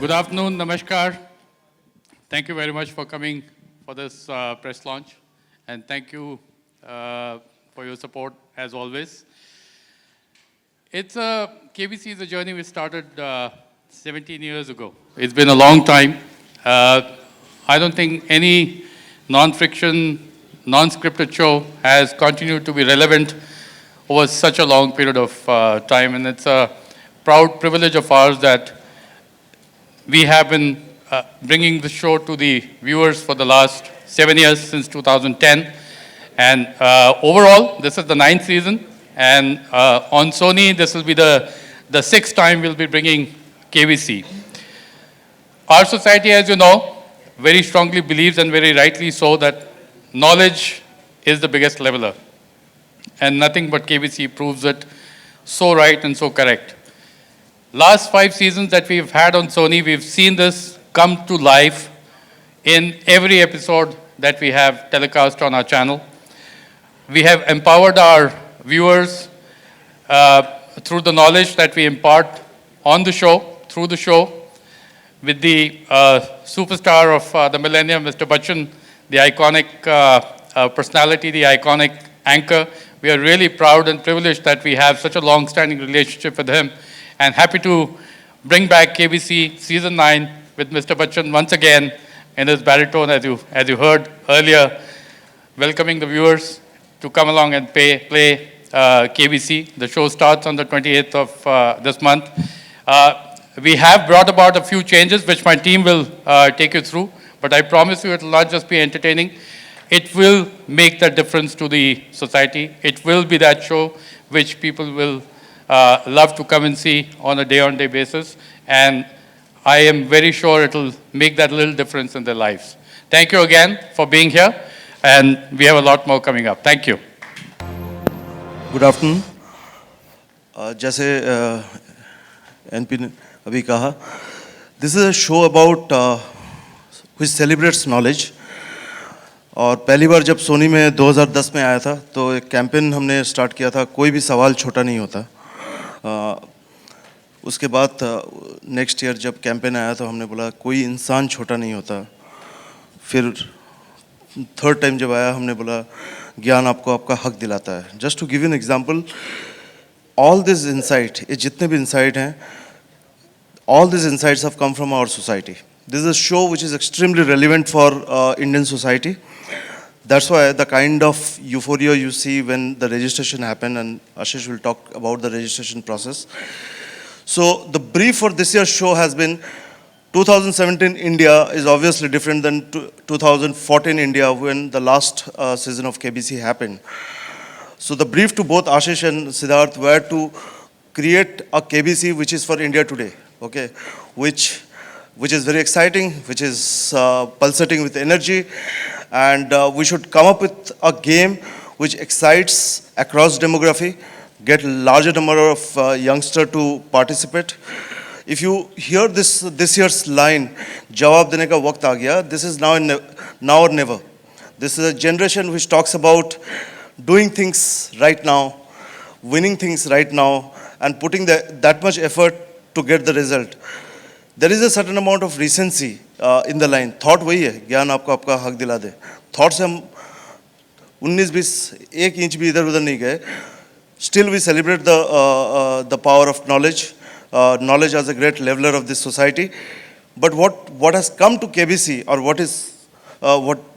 Good afternoon, Namaskar. Thank you very much for coming for this press launch. And thank you for your support as always. KBC is a journey we started 17 years ago. It's been a long time. I don't think any non-fiction, non-scripted show has continued to be relevant over such a long period of time. And it's a proud privilege of ours that we have been bringing the show to the viewers for the last 7 years, since 2010. And overall, this is the 9th season. And on Sony, this will be the 6th time we'll be bringing KBC. Our society, as you know, very strongly believes, and very rightly so, that knowledge is the biggest leveler. And nothing but KBC proves it so right and so correct. Last 5 seasons that we've had on Sony, we've seen this come to life in every episode that we have telecast on our channel. We have empowered our viewers through the knowledge that we impart on the show, through the show, with the superstar of the millennium, Mr. Bachchan, the iconic personality, the iconic anchor. We are really proud and privileged that we have such a long-standing relationship with him, and happy to bring back KBC Season 9 with Mr. Bachchan once again in his baritone, as you heard earlier, welcoming the viewers to come along and play KBC. The show starts on the 28th of this month. We have brought about a few changes, which my team will take you through, but I promise you it will not just be entertaining. It will make that difference to the society. It will be that show which people will love to come and see on a day-on-day basis. And I am very sure it will make that little difference in their lives. Thank you again for being here. And we have a lot more coming up. Thank you. Good afternoon. जैसे NP ने अभी कहा, this is a show about which celebrates knowledge. और पहली बार जब सोनी में 2010 में आया था, तो एक कैंपेन हमने स्टार्ट किया था, कोई भी सवाल छोटा नहीं होता. उसके बाद नेक्स्ट ईयर जब कैंपेन आया तो हमने बोला कोई इंसान छोटा नहीं होता. फिर थर्ड टाइम जब आया हमने बोला ज्ञान आपको आपका हक दिलाता है. Just to give an example, all this insight, ये जितने भी इनसाइट हैं, all these insights have come from our society. This is a show which is extremely relevant for Indian society. That's why the kind of euphoria you see when the registration happened, and Ashish will talk about the registration process. So the brief for this year's show has been 2017 India is obviously different than 2014 India, when the last season of KBC happened. So the brief to both Ashish and Siddharth were to create a KBC which is for India today. Okay, which is very exciting, which is pulsating with energy, and we should come up with a game which excites across demography, get larger number of youngsters to participate. If you hear this year's line, "Jawab dene ka waqt aa gaya," this is now or never. This is a generation which talks about doing things right now, winning things right now, and putting that much effort to get the result. There is a certain amount of recency in the line. Thought वही है, ज्ञान आपको आपका हक दिला दे. Thought से हम 19-20 1 inch भी इधर उधर नहीं गए. Still we celebrate the power of knowledge. Knowledge as a great leveler of this society. But what has come to KBC, or what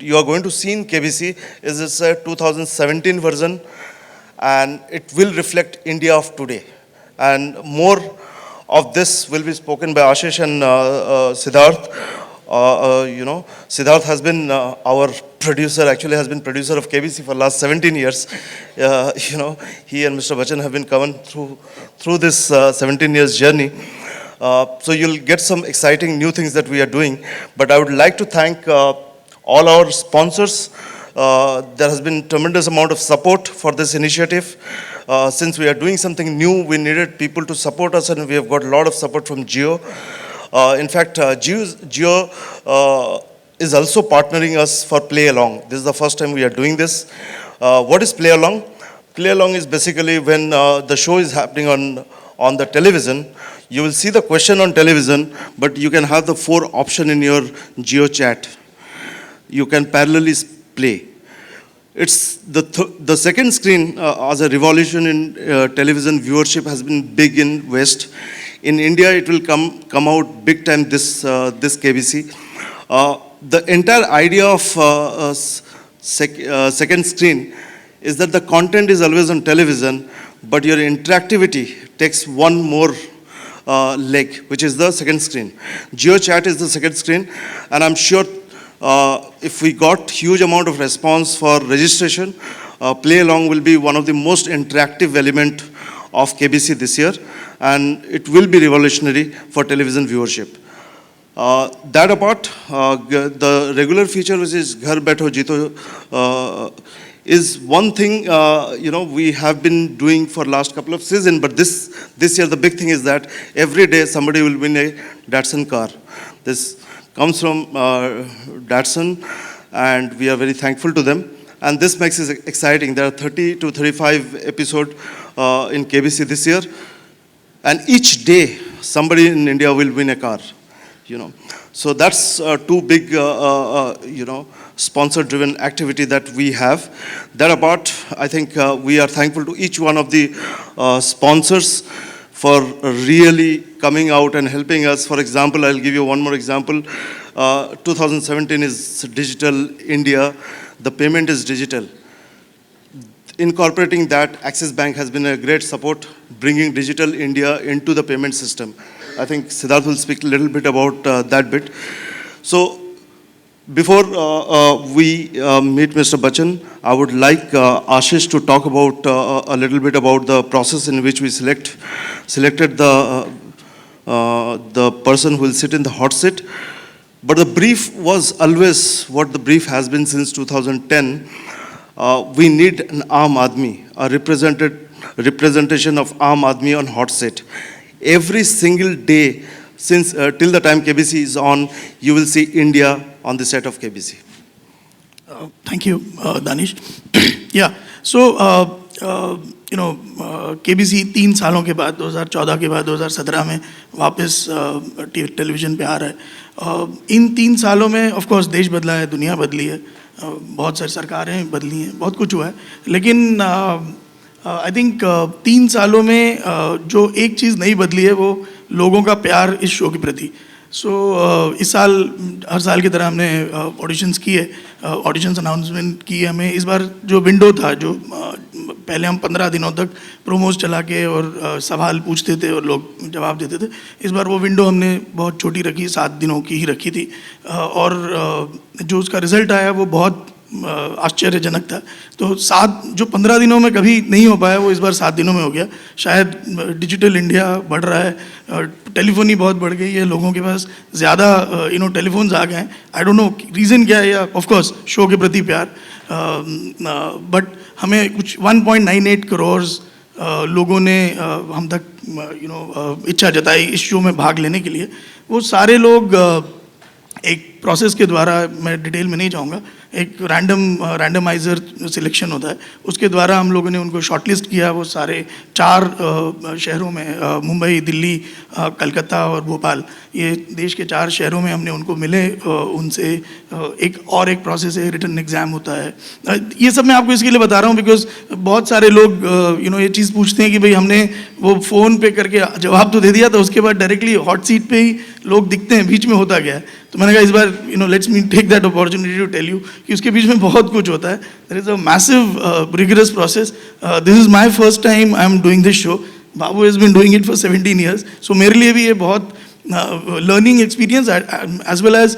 you are going to see in KBC, is this 2017 version, and it will reflect India of today. And more of this will be spoken by Ashish and Siddharth. Siddharth has been our producer, actually has been producer of KBC for last 17 years. He and Mr. Bachchan have been coming through this 17 years journey. So you'll get some exciting new things that we are doing. But I would like to thank all our sponsors. There has been tremendous amount of support for this initiative. Since we are doing something new, we needed people to support us, and we have got a lot of support from Jio. In fact, Jio is also partnering us for Play Along. This is the first time we are doing this. What is Play Along? Play Along is basically when the show is happening on the television, you will see the question on television, but you can have the 4 option in your Geo chat. You can parallelly play. It's the second screen as a revolution in television viewership has been big in West. In India, it will come out big time this KBC. The entire idea of second screen is that the content is always on television, but your interactivity takes one more leg, which is the second screen. GeoChat is the second screen, and I'm sure if we got huge amount of response for registration, Play Along will be one of the most interactive element of KBC this year, and it will be revolutionary for television viewership. That apart, the regular feature, which is Ghar Baitho Jeeto, is one thing we have been doing for last couple of seasons, but this year the big thing is that every day somebody will win a Datsun car. This comes from Datsun, and we are very thankful to them. And this makes it exciting. There are 30 to 35 episodes in KBC this year, and each day somebody in India will win a car. So that's two big, sponsor-driven activity that we have. That apart, I think we are thankful to each one of the sponsors for really coming out and helping us. For example, I'll give you one more example. 2017 is Digital India. The payment is digital. Incorporating that, Axis Bank has been a great support, bringing Digital India into the payment system. I think Siddharth will speak a little bit about that bit. So before we meet Mr. Bachchan, I would like Ashish to talk about a little bit about the process in which we selected the person who will sit in the hot seat. But the brief was always what the brief has been since 2010. We need an Aam Aadmi, a representation of Aam Aadmi on hot seat. Every single day, since till the time KBC is on, you will see India on the set of KBC. Thank you, Danish. Yeah, so KBC 3 सालों के बाद 2014 के बाद 2017 में वापस television पे आ रहा है. इन 3 सालों में ऑफ कोर्स देश बदला है, दुनिया बदली है, बहुत सारी सरकारें बदली हैं, बहुत कुछ हुआ है. लेकिन आई थिंक 3 सालों में जो एक चीज़ नहीं बदली है वो लोगों का प्यार इस शो के प्रति. इस साल हर साल की तरह हमने ऑडिशंस किए, ऑडिशंस अनाउंसमेंट किए. हमें इस बार जो विंडो था, जो पहले हम 15 दिनों तक प्रोमोज चला के और सवाल पूछते थे और लोग जवाब देते थे, इस बार वो विंडो हमने बहुत छोटी रखी, 7 दिनों की ही रखी थी. और जो उसका रिज़ल्ट आया वो बहुत आश्चर्यजनक था. तो 15 दिनों में कभी नहीं हो पाया वो इस बार 7 दिनों में हो गया. शायद डिजिटल इंडिया बढ़ रहा है, टेलीफोनी बहुत बढ़ गई है, लोगों के पास ज़्यादा टेलीफोन्स आ गए हैं. आई डोंट नो रीज़न क्या है, या ऑफ कोर्स शो के प्रति प्यार. बट हमें कुछ 1.98 करोड़ लोगों ने हम तक इच्छा जताई इस शो में भाग लेने के लिए. वो सारे लोग एक प्रोसेस के द्वारा, मैं डिटेल में नहीं जाऊंगा, एक रैंडमाइज़र सिलेक्शन होता है, उसके द्वारा हम लोगों ने उनको शॉर्टलिस्ट किया. वो सारे 4 शहरों में, मुंबई, दिल्ली, कलकत्ता और भोपाल, ये देश के 4 शहरों में हमने उनको मिले. उनसे एक प्रोसेस है, रिटन एग्ज़ाम होता है. ये सब मैं आपको इसके लिए बता रहा हूँ बिकॉज बहुत सारे लोग ये चीज़ पूछते हैं कि भाई हमने वो फ़ोन पे करके जवाब तो दे दिया था, उसके बाद डायरेक्टली हॉट सीट पे ही लोग दिखते हैं, बीच में होता गया है. तो मैंने कहा इस बार lets me take that opportunity to tell you कि उसके बीच में बहुत कुछ होता है. There is a massive rigorous process. This is my first time I am doing this show. Babu has been doing it for 17 years. So मेरे लिए भी ये बहुत learning experience as well as,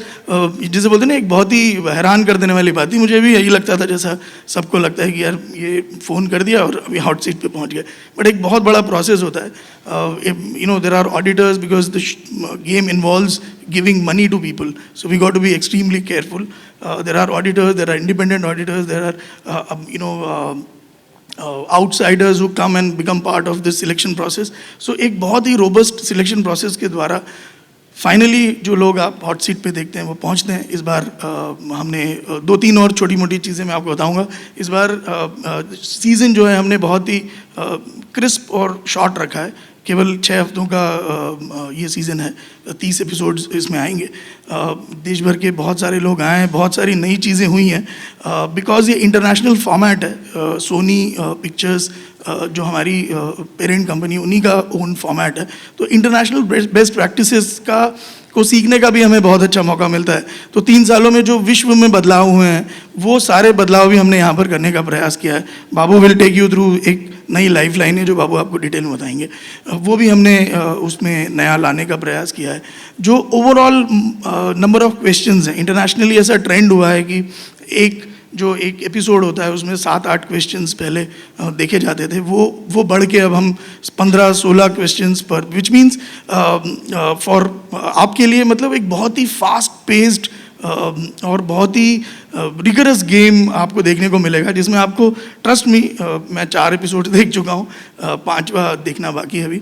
जिसे बोलते हैं ना, एक बहुत ही हैरान कर देने वाली बात थी. मुझे भी यही लगता था जैसा सबको लगता है कि यार ये फ़ोन कर दिया और अभी हॉट सीट पे पहुंच गए. बट एक बहुत बड़ा प्रोसेस होता है. There are auditors because the game involves giving money to people, so we got to be extremely careful. There are auditors, there are independent auditors, there are outsiders who come and become part of this selection process. So एक बहुत ही robust selection process के द्वारा finally जो लोग आप hot seat पे देखते हैं वो पहुंचते हैं. इस बार हमने 2-3 और छोटी मोटी चीज़ें मैं आपको बताऊंगा. इस बार सीज़न जो है हमने बहुत ही क्रिस्प और शॉर्ट रखा है केवल 6 हफ्तों का ये सीज़न है, 30 एपिसोड्स इसमें आएंगे। देश भर के बहुत सारे लोग आए हैं, बहुत सारी नई चीज़ें हुई हैं, बिकॉज़ ये इंटरनेशनल फॉर्मेट है। सोनी पिक्चर्स जो हमारी पेरेंट कंपनी, उन्हीं का ओन फॉर्मेट है, तो इंटरनेशनल बेस्ट प्रैक्टिसेस को सीखने का भी हमें बहुत अच्छा मौका मिलता है। तो 3 सालों में जो विश्व में बदलाव हुए हैं, वो सारे बदलाव भी हमने यहाँ पर करने का प्रयास किया है। बाबू विल टेक यू थ्रू एक नई लाइफ लाइन है जो बाबू आपको डिटेल में बताएंगे, वो भी हमने उसमें नया लाने का प्रयास किया है। जो ओवरऑल नंबर ऑफ क्वेश्चंस हैं, इंटरनेशनली ऐसा ट्रेंड हुआ है कि एक एपिसोड होता है उसमें 7-8 क्वेश्चंस पहले देखे जाते थे, वो बढ़ के अब हम 15-16 क्वेश्चंस पर, विच मीन्स फॉर आपके लिए मतलब एक बहुत ही फास्ट पेस्ड और बहुत ही रिगरस गेम आपको देखने को मिलेगा, जिसमें आपको ट्रस्ट मी, मैं 4 एपिसोड देख चुका हूँ, 5वां देखना बाकी है अभी।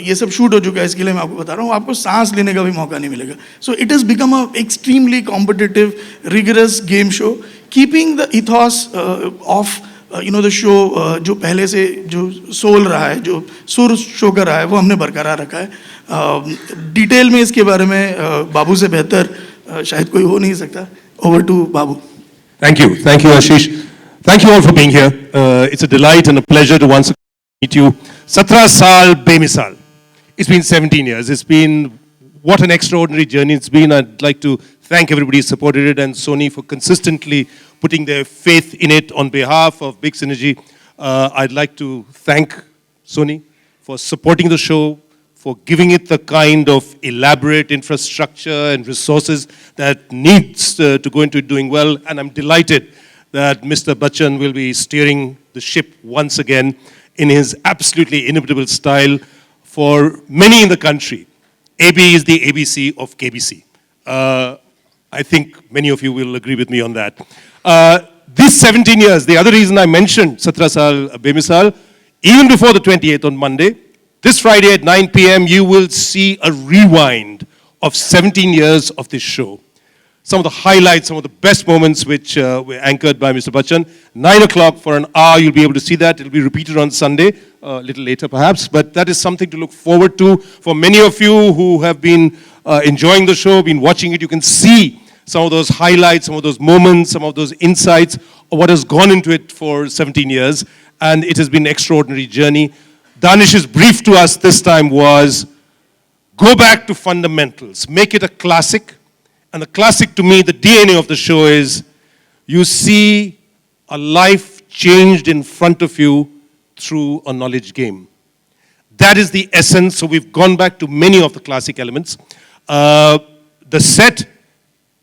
ये सब शूट हो चुका है, इसके लिए मैं आपको बता रहा हूँ, आपको सांस लेने का भी मौका नहीं मिलेगा। So it has become a extremely competitive rigorous game show, keeping the ethos of the show, जो पहले से जो सोल रहा है, जो सुर शो का रहा है, वो हमने बरकरार रखा है। डिटेल में इसके बारे में बाबू से बेहतर शायद कोई हो नहीं सकता। Over to Babu. Thank you, Ashish. Thank you all for being here. It's a delight and a pleasure to once again meet you. 17 saal bemisal. It's been 17 years. It's been what an extraordinary journey it's been. I'd like to thank everybody who supported it and Sony for consistently putting their faith in it on behalf of Big Synergy. I'd like to thank Sony for supporting the show, for giving it the kind of elaborate infrastructure and resources that needs to go into it doing well. And I'm delighted that Mr. Bachchan will be steering the ship once again in his absolutely inimitable style. For many in the country, AB is the ABC of KBC. I think many of you will agree with me on that. These 17 years, the other reason I mentioned 17 saal bemisal, even before the 28th on Monday, this Friday at 9 p.m., you will see a rewind of 17 years of this show. Some of the highlights, some of the best moments which were anchored by Mr. Bachchan. 9 o'clock for an hour, you'll be able to see that. It'll be repeated on Sunday, a little later perhaps, but that is something to look forward to. For many of you who have been enjoying the show, been watching it, you can see some of those highlights, some of those moments, some of those insights of what has gone into it for 17 years. And it has been an extraordinary journey. Danish's brief to us this time was, go back to fundamentals, make it a classic. And the classic to me, the DNA of the show is, you see a life changed in front of you through a knowledge game. That is the essence, so we've gone back to many of the classic elements. The set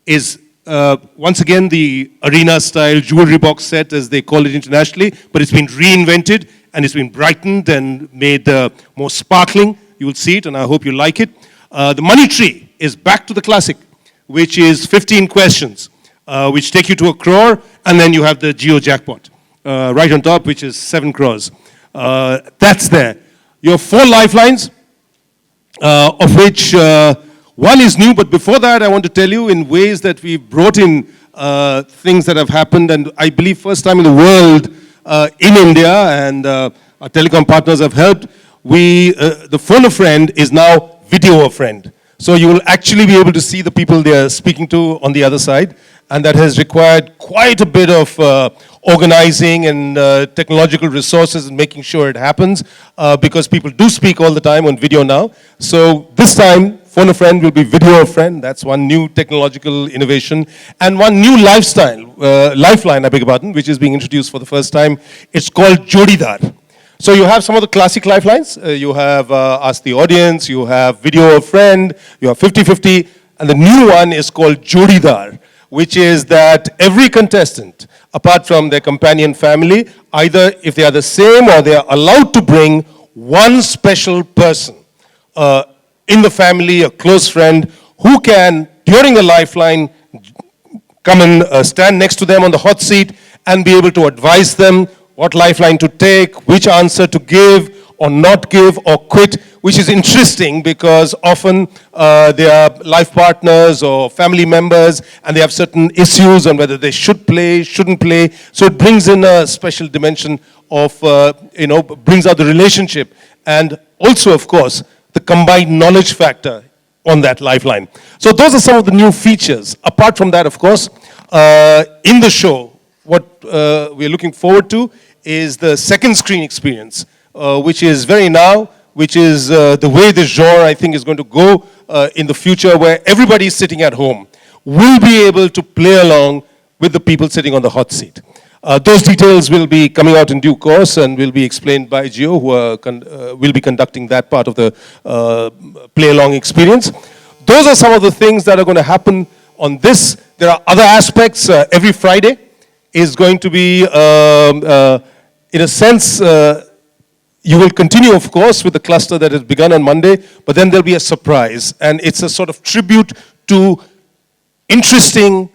is, once again, the arena style jewelry box set, as they call it internationally, but it's been reinvented. And it's been brightened and made more sparkling. You will see it, and I hope you like it. The money tree is back to the classic, which is 15 questions, which take you to 1 crore, and then you have the Geo jackpot right on top, which is 7 crores. That's there. You have 4 lifelines, of which one is new, but before that, I want to tell you in ways that we've brought in things that have happened, and I believe first time in the world, in India, and our telecom partners have helped. The phone a friend is now video a friend. So you will actually be able to see the people they are speaking to on the other side, and that has required quite a bit of organizing and technological resources and making sure it happens, because people do speak all the time on video now. So this time, phone a friend will be video a friend. That's one new technological innovation. And one new lifeline, I beg your pardon, which is being introduced for the first time. It's called Jodidar. So you have some of the classic lifelines. You have Ask the Audience, you have Video a Friend, you have 50-50. And the new one is called Jodidar, which is that every contestant, apart from their companion family, either if they are the same or they are allowed to bring one special person in the family, a close friend, who can, during the lifeline, come and stand next to them on the hot seat and be able to advise them what lifeline to take, which answer to give or not give or quit, which is interesting because often they are life partners or family members and they have certain issues on whether they should play, shouldn't play. So it brings in a special dimension of, brings out the relationship, and also, of course, the combined knowledge factor on that lifeline. So those are some of the new features. Apart from that, of course, in the show, what we're looking forward to is the second screen experience, which is very now, which is the way the genre, I think, is going to go in the future, where everybody sitting at home will be able to play along with the people sitting on the hot seat. Those details will be coming out in due course and will be explained by Gio, who will be conducting that part of the play-along experience. Those are some of the things that are going to happen on this. There are other aspects. Every Friday is going to be, in a sense, you will continue, of course, with the cluster that has begun on Monday, but then there'll be a surprise. And it's a sort of tribute to interesting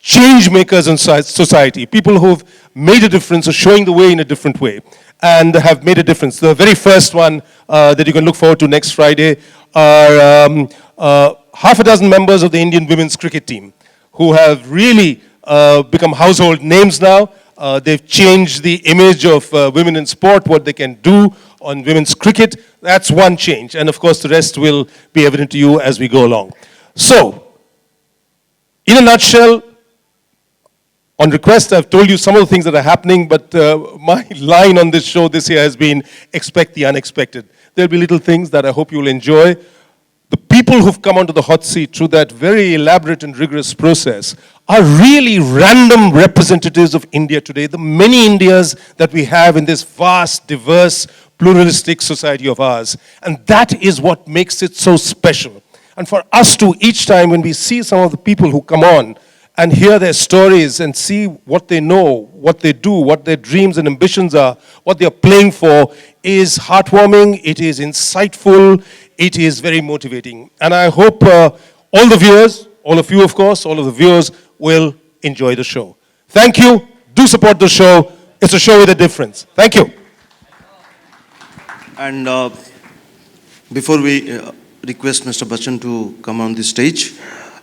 change makers in society, people who've made a difference or showing the way in a different way and have made a difference. The very first one that you can look forward to next Friday are half a dozen members of the Indian women's cricket team who have really become household names now. They've changed the image of women in sport, what they can do on women's cricket. That's one change. And of course, the rest will be evident to you as we go along. So, in a nutshell, on request, I've told you some of the things that are happening, but my line on this show this year has been, expect the unexpected. There'll be little things that I hope you'll enjoy. The people who've come onto the hot seat through that very elaborate and rigorous process are really random representatives of India today, the many Indias that we have in this vast, diverse, pluralistic society of ours. And that is what makes it so special. And for us to, each time when we see some of the people who come on and hear their stories and see what they know, what they do, what their dreams and ambitions are, what they're playing for, is heartwarming, it is insightful, it is very motivating. And I hope all the viewers, all of you, of course, all of the viewers will enjoy the show. Thank you. Do support the show. It's a show with a difference. Thank you. And before we request Mr. Bachchan to come on the stage,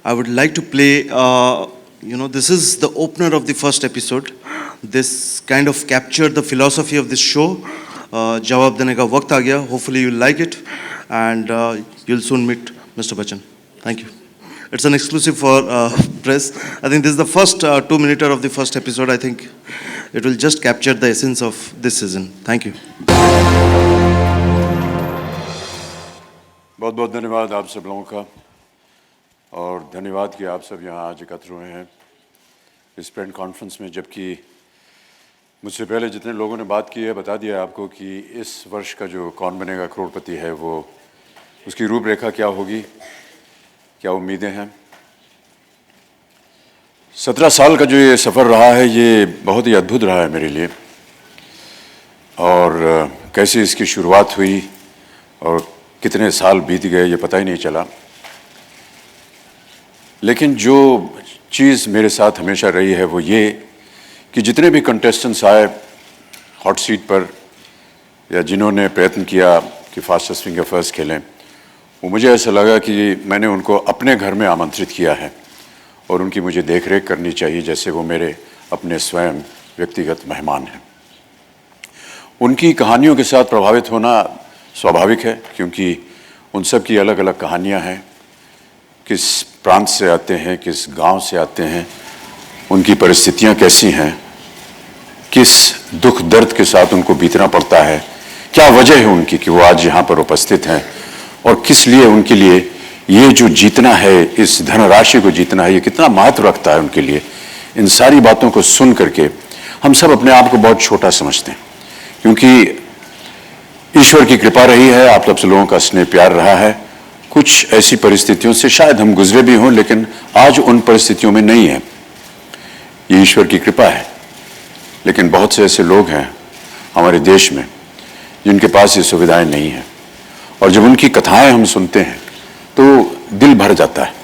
I would like to play, this is the opener of the first episode. This kind of captured the philosophy of this show. Jawab dene ka waqt aa gaya. Hopefully you'll like it. And you'll soon meet Mr. Bachchan. Thank you. It's an exclusive for press. I think this is the first 2-minute of the first episode. I think it will just capture the essence of this season. Thank you. बहुत बहुत धन्यवाद आप सब लोगों का और धन्यवाद कि आप सब यहाँ आज एकत्र हुए हैं इस प्रेस कॉन्फ्रेंस में, जबकि मुझसे पहले जितने लोगों ने बात की है बता दिया आपको कि इस वर्ष का जो कौन बनेगा करोड़पति है वो उसकी रूपरेखा क्या होगी, क्या उम्मीदें हैं। 17 साल का जो ये सफ़र रहा है ये बहुत ही अद्भुत रहा है मेरे लिए, और कैसे इसकी शुरुआत हुई और कितने साल बीत गए ये पता ही नहीं चला। लेकिन जो चीज़ मेरे साथ हमेशा रही है वो ये कि जितने भी कंटेस्टेंट्स आए हॉट सीट पर या जिन्होंने प्रयत्न किया कि फास्टेस्ट फिंगर फर्स्ट खेलें, वो मुझे ऐसा लगा कि मैंने उनको अपने घर में आमंत्रित किया है और उनकी मुझे देख रेख करनी चाहिए जैसे वो मेरे अपने स्वयं व्यक्तिगत मेहमान हैं। उनकी कहानियों के साथ प्रभावित होना स्वाभाविक है क्योंकि उन सब की अलग अलग कहानियां हैं, किस प्रांत से आते हैं, किस गांव से आते हैं, उनकी परिस्थितियां कैसी हैं, किस दुख दर्द के साथ उनको बीतना पड़ता है, क्या वजह है उनकी कि वो आज यहाँ पर उपस्थित हैं और किस लिए उनके लिए ये जो जीतना है, इस धनराशि को जीतना है, ये कितना महत्व रखता है उनके लिए। इन सारी बातों को सुन करके हम सब अपने आप को बहुत छोटा समझते हैं क्योंकि ईश्वर की कृपा रही है, आप सब लोगों का स्नेह प्यार रहा है। कुछ ऐसी परिस्थितियों से शायद हम गुजरे भी हों लेकिन आज उन परिस्थितियों में नहीं है, ये ईश्वर की कृपा है। लेकिन बहुत से ऐसे लोग हैं हमारे देश में जिनके पास ये सुविधाएं नहीं हैं और जब उनकी कथाएं हम सुनते हैं तो दिल भर जाता है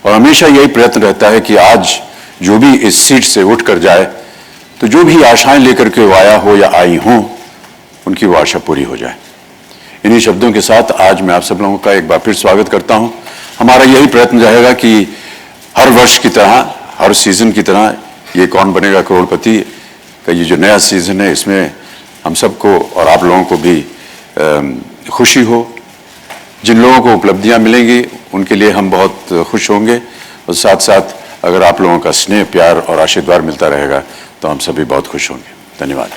और हमेशा यही प्रयत्न रहता है कि आज जो भी इस सीट से उठ कर जाए तो जो भी आशाएं लेकर के वो आया हो या आई हों उनकी वो आशा पूरी हो जाए। इन्हीं शब्दों के साथ आज मैं आप सब लोगों का एक बार फिर स्वागत करता हूं। हमारा यही प्रयत्न रहेगा कि हर वर्ष की तरह, हर सीजन की तरह ये कौन बनेगा करोड़पति का ये जो नया सीज़न है इसमें हम सबको और आप लोगों को भी खुशी हो। जिन लोगों को उपलब्धियां मिलेंगी उनके लिए हम बहुत खुश होंगे और साथ साथ अगर आप लोगों का स्नेह प्यार और आशीर्वाद मिलता रहेगा तो हम सभी बहुत खुश होंगे। धन्यवाद।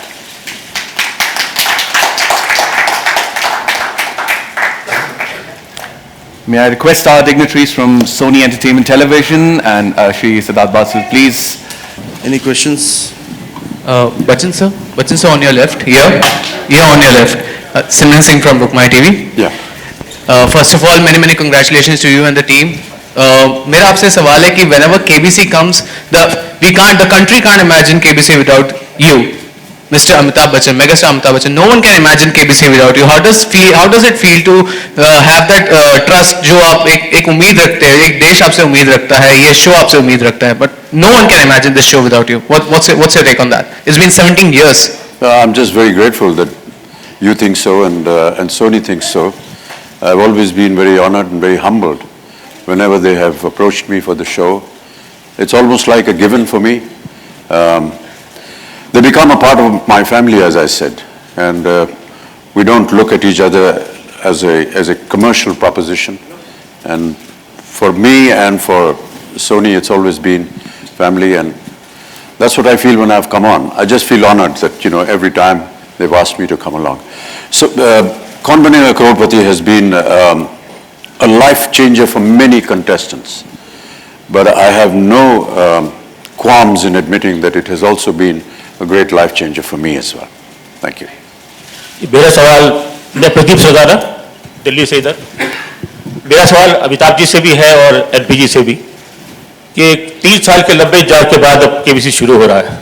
May I request our dignitaries from Sony Entertainment Television and Shri Siddharth Basu, please. Any questions? Bachchan sir, on your left, here on your left. Simran Singh from Bookmai TV. Yeah. First of all, many congratulations to you and the team. मेरा आपसे सवाल है कि whenever KBC comes, the country can't imagine KBC without you, Mr. Amitabh Bachchan, megastar Amitabh Bachchan. No one can imagine KBC without you. How does it feel to have that trust जो आप एक उम्मीद रखते हैं, एक देश आपसे उम्मीद रखता है, ये show आपसे उम्मीद रखता है, but no one can imagine this show without you. What's your take on that? It's been 17 years. I'm just very grateful that you think so and Sony thinks so. I've always been very honored and very humbled whenever they have approached me for the show. It's almost like a given for me. They become a part of my family, as I said, and we don't look at each other as a commercial proposition. And for me and for Sony, it's always been family, and that's what I feel when I've come on. I just feel honored that, you know, every time they've asked me to come along. So, Kaun Banega Crorepati has been a life changer for many contestants, but I have no qualms in admitting that it has also been a great life changer for me as well. Thank you. मेरा सवाल मैं प्रदीप सरदारा दिल्ली से इधर मेरा सवाल अमिताभ जी से भी है और एलपी जी से भी कि 3 साल के लंबे इंतजार के बाद अब केबीसी शुरू हो रहा है।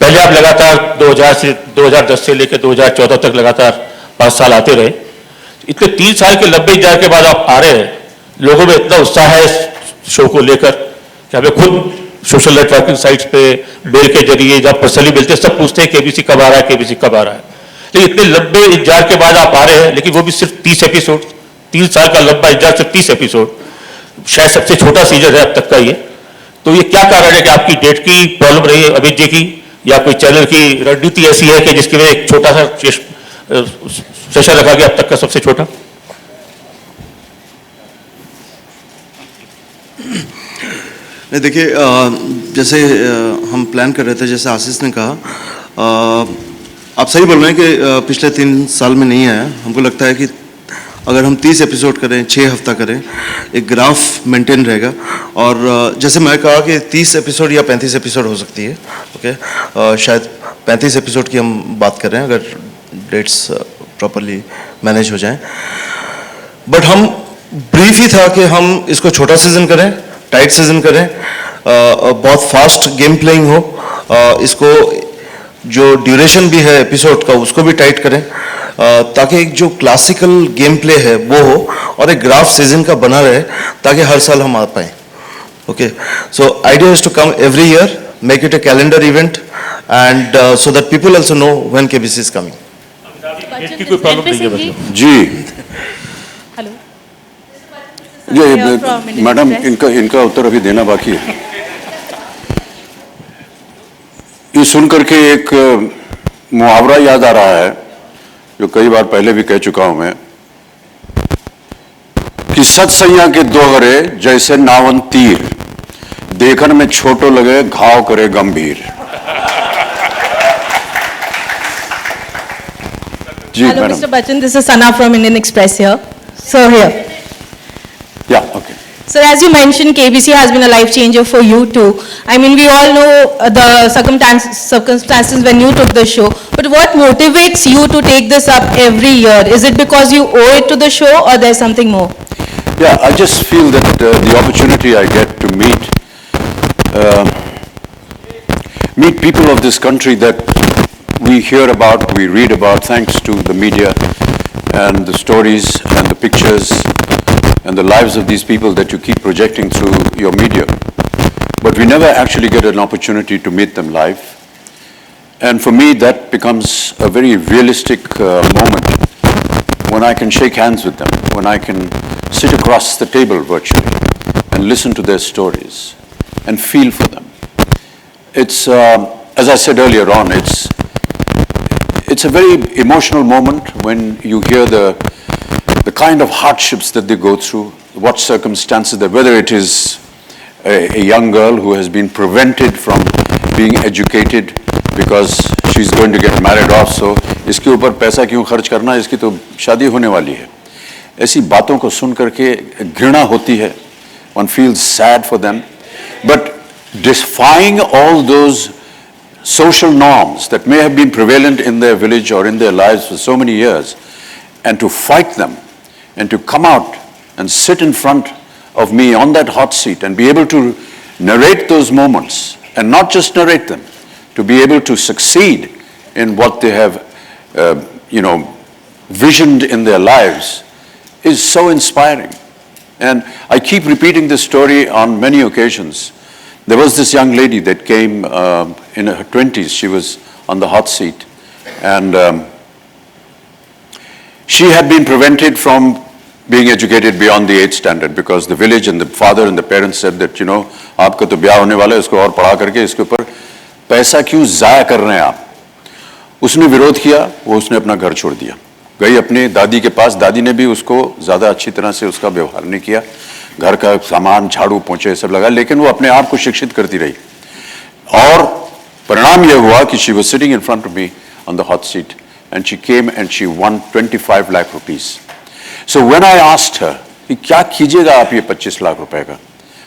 पहले आप लगातार 2010 से लेकर 2014 तक लगातार 5 साल आते रहे। इतने 3 साल के लंबे इंतजार के बाद आप आ रहे हैं, लोगों में इतना उत्साह है इस शो को लेकर कि हमें खुद सोशल नेटवर्किंग साइट्स पे मेल के जरिए जब पर्सनली मिलते हैं सब पूछते हैं केबीसी कब आ रहा है, केबीसी कब आ रहा है। लेकिन इतने लंबे इंतजार के बाद आप आ रहे हैं, लेकिन वो भी सिर्फ 30 एपिसोड, 3 साल का लंबा इंतजार सिर्फ 30 एपिसोड, शायद सबसे छोटा सीजन है अब तक का ये। तो ये क्या कारण है कि आपकी डेट की प्रॉब्लम रही है अमित जी की, या कोई चैनल की रणनीति ऐसी है कि जिसकी वजह एक छोटा सा सेशन रखा गया अब तक का सबसे छोटा? नहीं, देखिए, जैसे हम प्लान कर रहे थे, जैसे आशीष ने कहा, आप सही बोल रहे हैं कि पिछले 3 साल में नहीं आया। हमको लगता है कि अगर हम 30 एपिसोड करें, 6 हफ्ता करें, एक ग्राफ मेंटेन रहेगा। और जैसे मैं कहा कि 30 एपिसोड या 35 एपिसोड हो सकती है, ओके, शायद 35 एपिसोड की हम बात कर रहे हैं अगर डेट्स प्रॉपरली मैनेज हो जाएं। बट हम ब्रीफ ही था कि हम इसको छोटा सीजन करें, टाइट सीजन करें, बहुत फास्ट गेम प्लेइंग हो, इसको जो ड्यूरेशन भी है एपिसोड का उसको भी टाइट करें, ताकि एक जो क्लासिकल गेम प्ले है वो हो और एक ग्राफ सीजन का बना रहे ताकि हर साल हम आ पाए। Okay, so idea is to come every year, make it a calendar event and so that people also know when KBC is coming. Date की कोई प्रॉब्लम नहीं है मतलब? जी हेलो ये मैडम, इनका उत्तर अभी देना बाकी है। ये सुन करके एक मुहावरा याद आ रहा है जो कई बार पहले भी कह चुका हूं मैं, कि सत्सैया के दोहरे जैसे नावन तीर, देखन में छोटो लगे घाव करे गंभीर। जी Hello, madam. Mr. Bachchan. This is Sana from Indian Express here. So here. या okay. So as you mentioned, KBC has been a life changer for you too. I mean, we all know the circumstances when you took the show. But what motivates you to take this up every year? Is it because you owe it to the show, or there's something more? Yeah, I just feel that the opportunity I get to meet people of this country that we hear about, we read about, thanks to the media and the stories and the pictures and the lives of these people that you keep projecting through your media. But we never actually get an opportunity to meet them live. And for me, that becomes a very realistic moment when I can shake hands with them, when I can sit across the table virtually and listen to their stories and feel for them. It's as I said earlier on, it's a very emotional moment when you hear the kind of hardships that they go through, what circumstances, that whether it is a young girl who has been prevented from being educated because she's going to get married off, so इसके ऊपर पैसा क्यों खर्च करना, इसकी तो शादी होने वाली है. ऐसी बातों को सुन करके घृणा होती है. One feels sad for them. But defying all those social norms that may have been prevalent in their village or in their lives for so many years, and to fight them, and to come out and sit in front of me on that hot seat and be able to narrate those moments, and not just narrate them, to be able to succeed in what they have, visioned in their lives, is so inspiring. And I keep repeating this story on many occasions. There was this young lady that came in her 20s. She was on the hot seat. And she had been prevented from being educated beyond the 8th standard because the village and the father and the parents said that, आपका तो ब्याह होने वाला है, इसको और पढ़ा करके इसके ऊपर पैसा क्यों ज़ाया कर रहे हैं आप. उसने विरोध किया, उसने अपना घर छोड़ दिया, गई अपनी दादी के पास. दादी ने भी उसको ज़्यादा अच्छी तरह से उसका व्यवहार नहीं किया, घर का सामान झाड़ू पोंछे सब लगा, लेकिन वो अपने आप को शिक्षित करती रही. और परिणाम यह हुआ कि she was sitting in front of me on the hot seat and she came and she won 25 lakh rupees. So when I asked her कि क्या कीजिएगा आप ये 25 लाख रुपए का,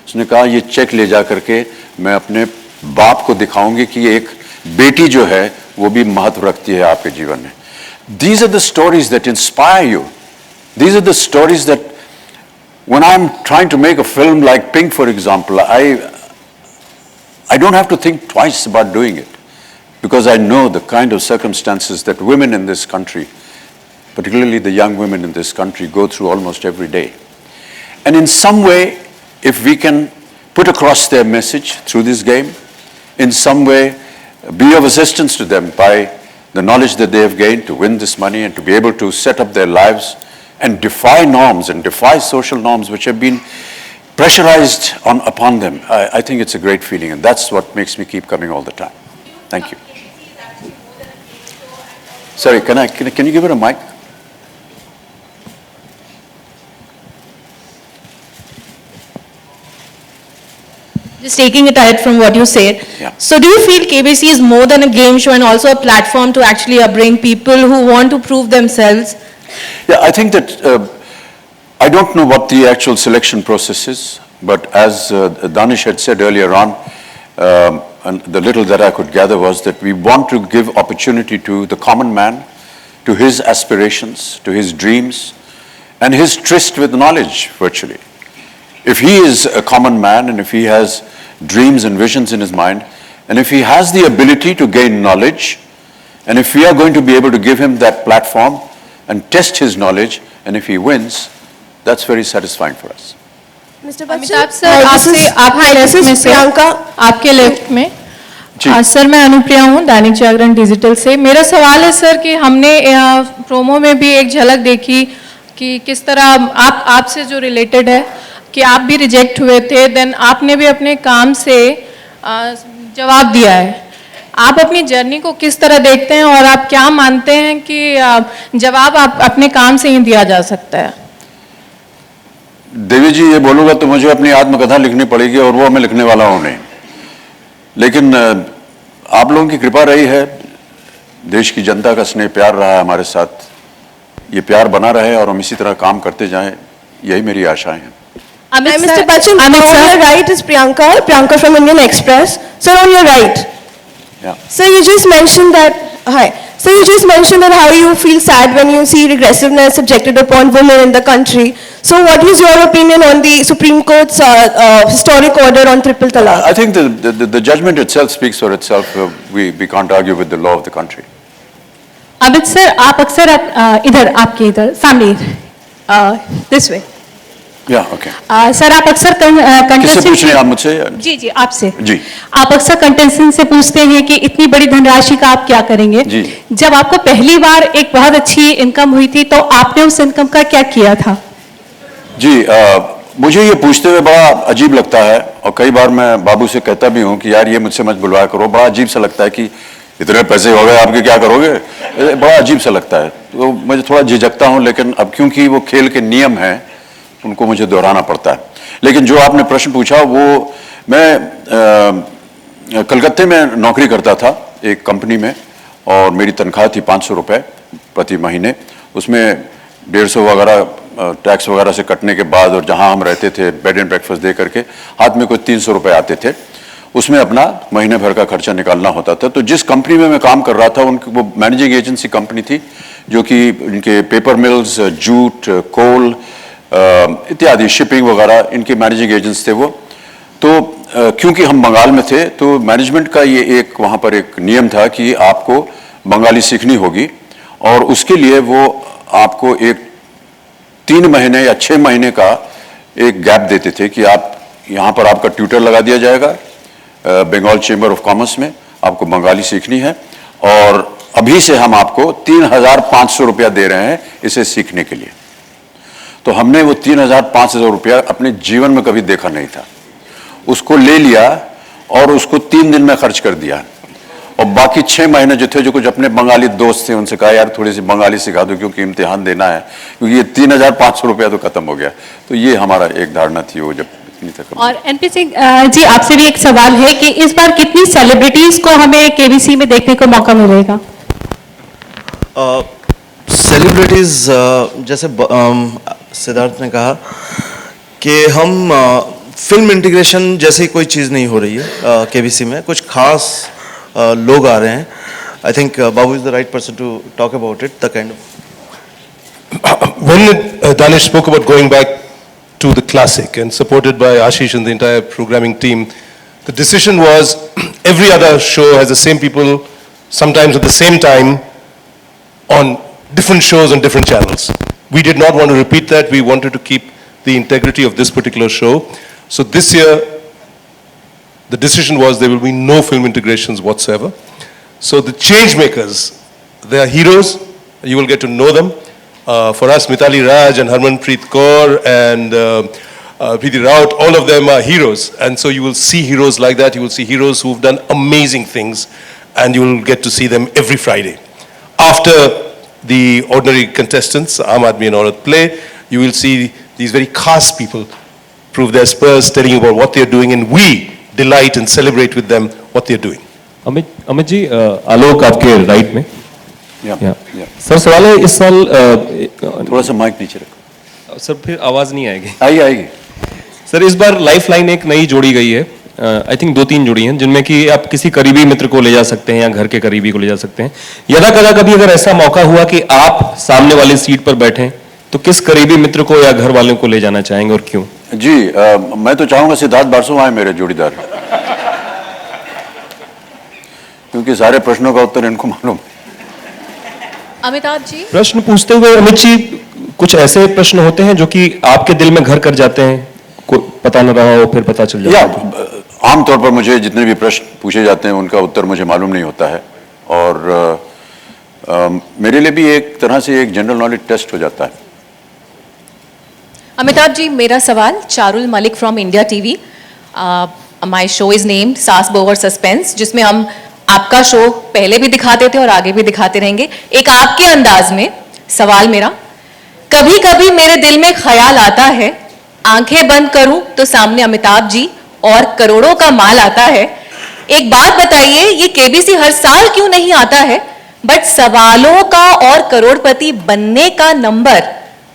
उसने कहा ये चेक ले जा करके मैं अपने बाप को दिखाऊंगी कि एक बेटी जो है वो भी महत्व रखती है आपके जीवन में. These are the stories that inspire you. These are the stories that when I'm trying to make a film like Pink, for example, I don't have to think twice about doing it because I know the kind of circumstances that women in this country, particularly the young women in this country, go through almost every day. And in some way, if we can put across their message through this game, in some way be of assistance to them by the knowledge that they have gained to win this money and to be able to set up their lives and defy norms and defy social norms which have been pressurized upon them, I think it's a great feeling, and that's what makes me keep coming all the time. Thank you. Sorry, can you give her a mic? Just taking it ahead from what you said. Yeah. So do you feel KBC is more than a game show and also a platform to actually bring people who want to prove themselves? Yeah, I think that I don't know what the actual selection process is, but as Danish had said earlier on, and the little that I could gather was that we want to give opportunity to the common man, to his aspirations, to his dreams, and his tryst with knowledge, virtually. If he is a common man and if he has dreams and visions in his mind, and if he has the ability to gain knowledge, and if we are going to be able to give him that platform and test his knowledge, and if he wins, that's very satisfying for us. Mr. Amitabh Bachchan, sir, आपसे आपके left में से प्रियंका. आपके left में जी. Sir मैं अनुप्रिया हूँ Dainik Jagran digital से. मेरा सवाल है सर कि हमने प्रोमो में भी एक झलक देखी कि किस तरह आपसे जो रिलेटेड है कि आप भी रिजेक्ट हुए थे, देन आपने भी अपने काम से जवाब दिया है. आप अपनी जर्नी को किस तरह देखते हैं और आप क्या मानते हैं कि जवाब आप अपने काम से ही दिया जा सकता है? देवी जी, ये बोलूँगा तो मुझे अपनी आत्मकथा लिखनी पड़ेगी और वो मैं लिखने वाला हूँ नहीं. लेकिन आप लोगों की कृपा रही है, देश की जनता का स्नेह प्यार रहा है हमारे साथ. ये प्यार बना रहे और हम इसी तरह काम करते जाएं, यही मेरी आशाएं हैं. Mr. Bachchan, on your right is Priyanka from Indian Express. Sir, on your right. Yeah. Sir, you just mentioned that, So you just mentioned that how you feel sad when you see regressiveness subjected upon women in the country. So what is your opinion on the Supreme Court's historic order on triple talaq? I think the judgment itself speaks for itself. We can't argue with the law of the country. Amit sir, आप अक्सर इधर आपके इधर सामने this way. Yeah, okay. Sir आप अक्सर किससे पूछ रहे हैं आप मुझसे? जी आपसे. जी. आप अक्सर कंटेस्टेंट से पूछते हैं कि इतनी बड़ी धनराशि का आप क्या करेंगे. जी. जब आपको पहली बार एक बहुत अच्छी इनकम हुई थी तो आपने उस इनकम का क्या किया था? जी, मुझे ये पूछते हुए बड़ा अजीब लगता है, और कई बार मैं बाबू से कहता भी हूँ कि यार ये मुझसे मत बुलवाया करो, बड़ा अजीब सा लगता है कि इतने पैसे हो गए आपके क्या करोगे, बड़ा अजीब सा लगता है। तो मुझे थोड़ा झिझकता हूँ, लेकिन अब क्योंकि वो खेल के नियम हैं उनको मुझे दोहराना पड़ता है। लेकिन जो आपने प्रश्न पूछा वो, मैं कलकत्ते में नौकरी करता था एक कंपनी में, और मेरी तनख्वाह थी 500 रुपये प्रति महीने। उसमें 150 वगैरह टैक्स वगैरह से कटने के बाद, और जहां हम रहते थे बेड एंड ब्रेकफास्ट दे करके, हाथ में कोई 300 रुपये आते थे। उसमें अपना महीने भर का खर्चा निकालना होता था। तो जिस कंपनी में मैं काम कर रहा था उनकी वो मैनेजिंग एजेंसी कंपनी थी, जो कि इनके पेपर मिल्स, जूट, कोल इत्यादि, शिपिंग वगैरह, इनके मैनेजिंग एजेंट्स थे वो। तो क्योंकि हम बंगाल में थे तो मैनेजमेंट का ये एक वहाँ पर एक नियम था कि आपको बंगाली सीखनी होगी, और उसके लिए वो आपको एक 3 महीने या 6 महीने का एक गैप देते थे कि आप यहाँ पर आपका ट्यूटर लगा दिया जाएगा बंगाल चेंबर ऑफ कॉमर्स में, आपको बंगाली सीखनी है, और अभी से हम आपको 3,500 रुपया दे रहे हैं इसे सीखने के लिए। तो हमने वो 3,000-5,000 रुपया अपने जीवन में कभी देखा नहीं था। उसको ले लिया और उसको 3 दिन में खर्च कर दिया, और बाकी 6 महीने जो थे, जो कुछ अपने बंगाली दोस्त थे उनसे कहा यार थोड़ी सी बंगाली सिखा दो क्योंकि इम्तिहान देना है, क्योंकि ये 3,500 रुपया तो खत्म हो गया। तो ये हमारा एक धारणा थी वो जब इतनी तक। और एनपी सिंह जी, आपसे भी एक सवाल है कि इस बार कितनी सेलिब्रिटीज को हमें केबीसी में देखने को मौका मिलेगा? सेलिब्रिटीज जैसे सिद्धार्थ ने कहा कि हम फिल्म इंटीग्रेशन जैसी कोई चीज़ नहीं हो रही है केबीसी में। कुछ खास लोग आ रहे हैं। I think Babu is the right person to talk about it, the kind of. When Danish spoke about going back to the classic and supported by Ashish and the entire programming team, the decision was every other show has the same people, sometimes at the same time, on different shows on different channels. We did not want to repeat that. We wanted to keep the integrity of this particular show. So this year, the decision was there will be no film integrations whatsoever. So the change makers, they are heroes. You will get to know them. For us, Mithali Raj and Harmanpreet Kaur and Preeti Raut, all of them are heroes. And so you will see heroes like that. You will see heroes who've done amazing things, and you will get to see them every Friday. After the ordinary contestants, Aam Aadmi and Aurat play, you will see these very khas people prove their spurs, telling you about what they're doing, and we delight and celebrate with them what they're doing. Amit ji, Alok आपके right में। या। Sir सवाल है, इस साल थोड़ा सा mic नीचे रखो सर, फिर आवाज नहीं आएगी। आएगी। सर इस बार लाइफ लाइन एक नई जोड़ी गई है, आई थिंक 2-3 जोड़ी हैं, जिनमें कि आप किसी करीबी मित्र को ले जा सकते हैं या घर के करीबी को ले जा सकते हैं। यदा कदा कभी अगर ऐसा मौका हुआ कि आप सामने वाली सीट पर बैठे, तो किस करीबी मित्र को या घर वालों को ले जाना चाहेंगे और क्यों? जी, मैं तो चाहूंगा सिद्धार्थ बासु आए मेरे जोड़ीदार, क्योंकि सारे प्रश्नों का उत्तर इनको मालूम। अमिताभ जी, प्रश्न पूछते हुए अमित जी, कुछ ऐसे प्रश्न होते हैं जो कि आपके दिल में घर कर जाते हैं, पता न रहा हो फिर पता चल जाता है? आमतौर पर मुझे जितने भी प्रश्न पूछे जाते हैं उनका उत्तर मुझे मालूम नहीं होता है, और मेरे लिए भी एक तरह से एक जनरल नॉलेज टेस्ट हो जाता है। अमिताभ जी, मेरा सवाल Charul Malik from India TV. My show is named सास बहू और सस्पेंस, जिसमें हम आपका शो पहले भी दिखाते थे और आगे भी दिखाते रहेंगे। एक आपके अंदाज में सवाल मेरा, कभी कभी मेरे दिल में ख्याल आता है, आंखें बंद करूं तो सामने अमिताभ जी और करोड़ों का माल आता है। एक बात बताइए, ये केबीसी हर साल क्यों नहीं आता है, बट सवालों का और करोड़पति बनने का नंबर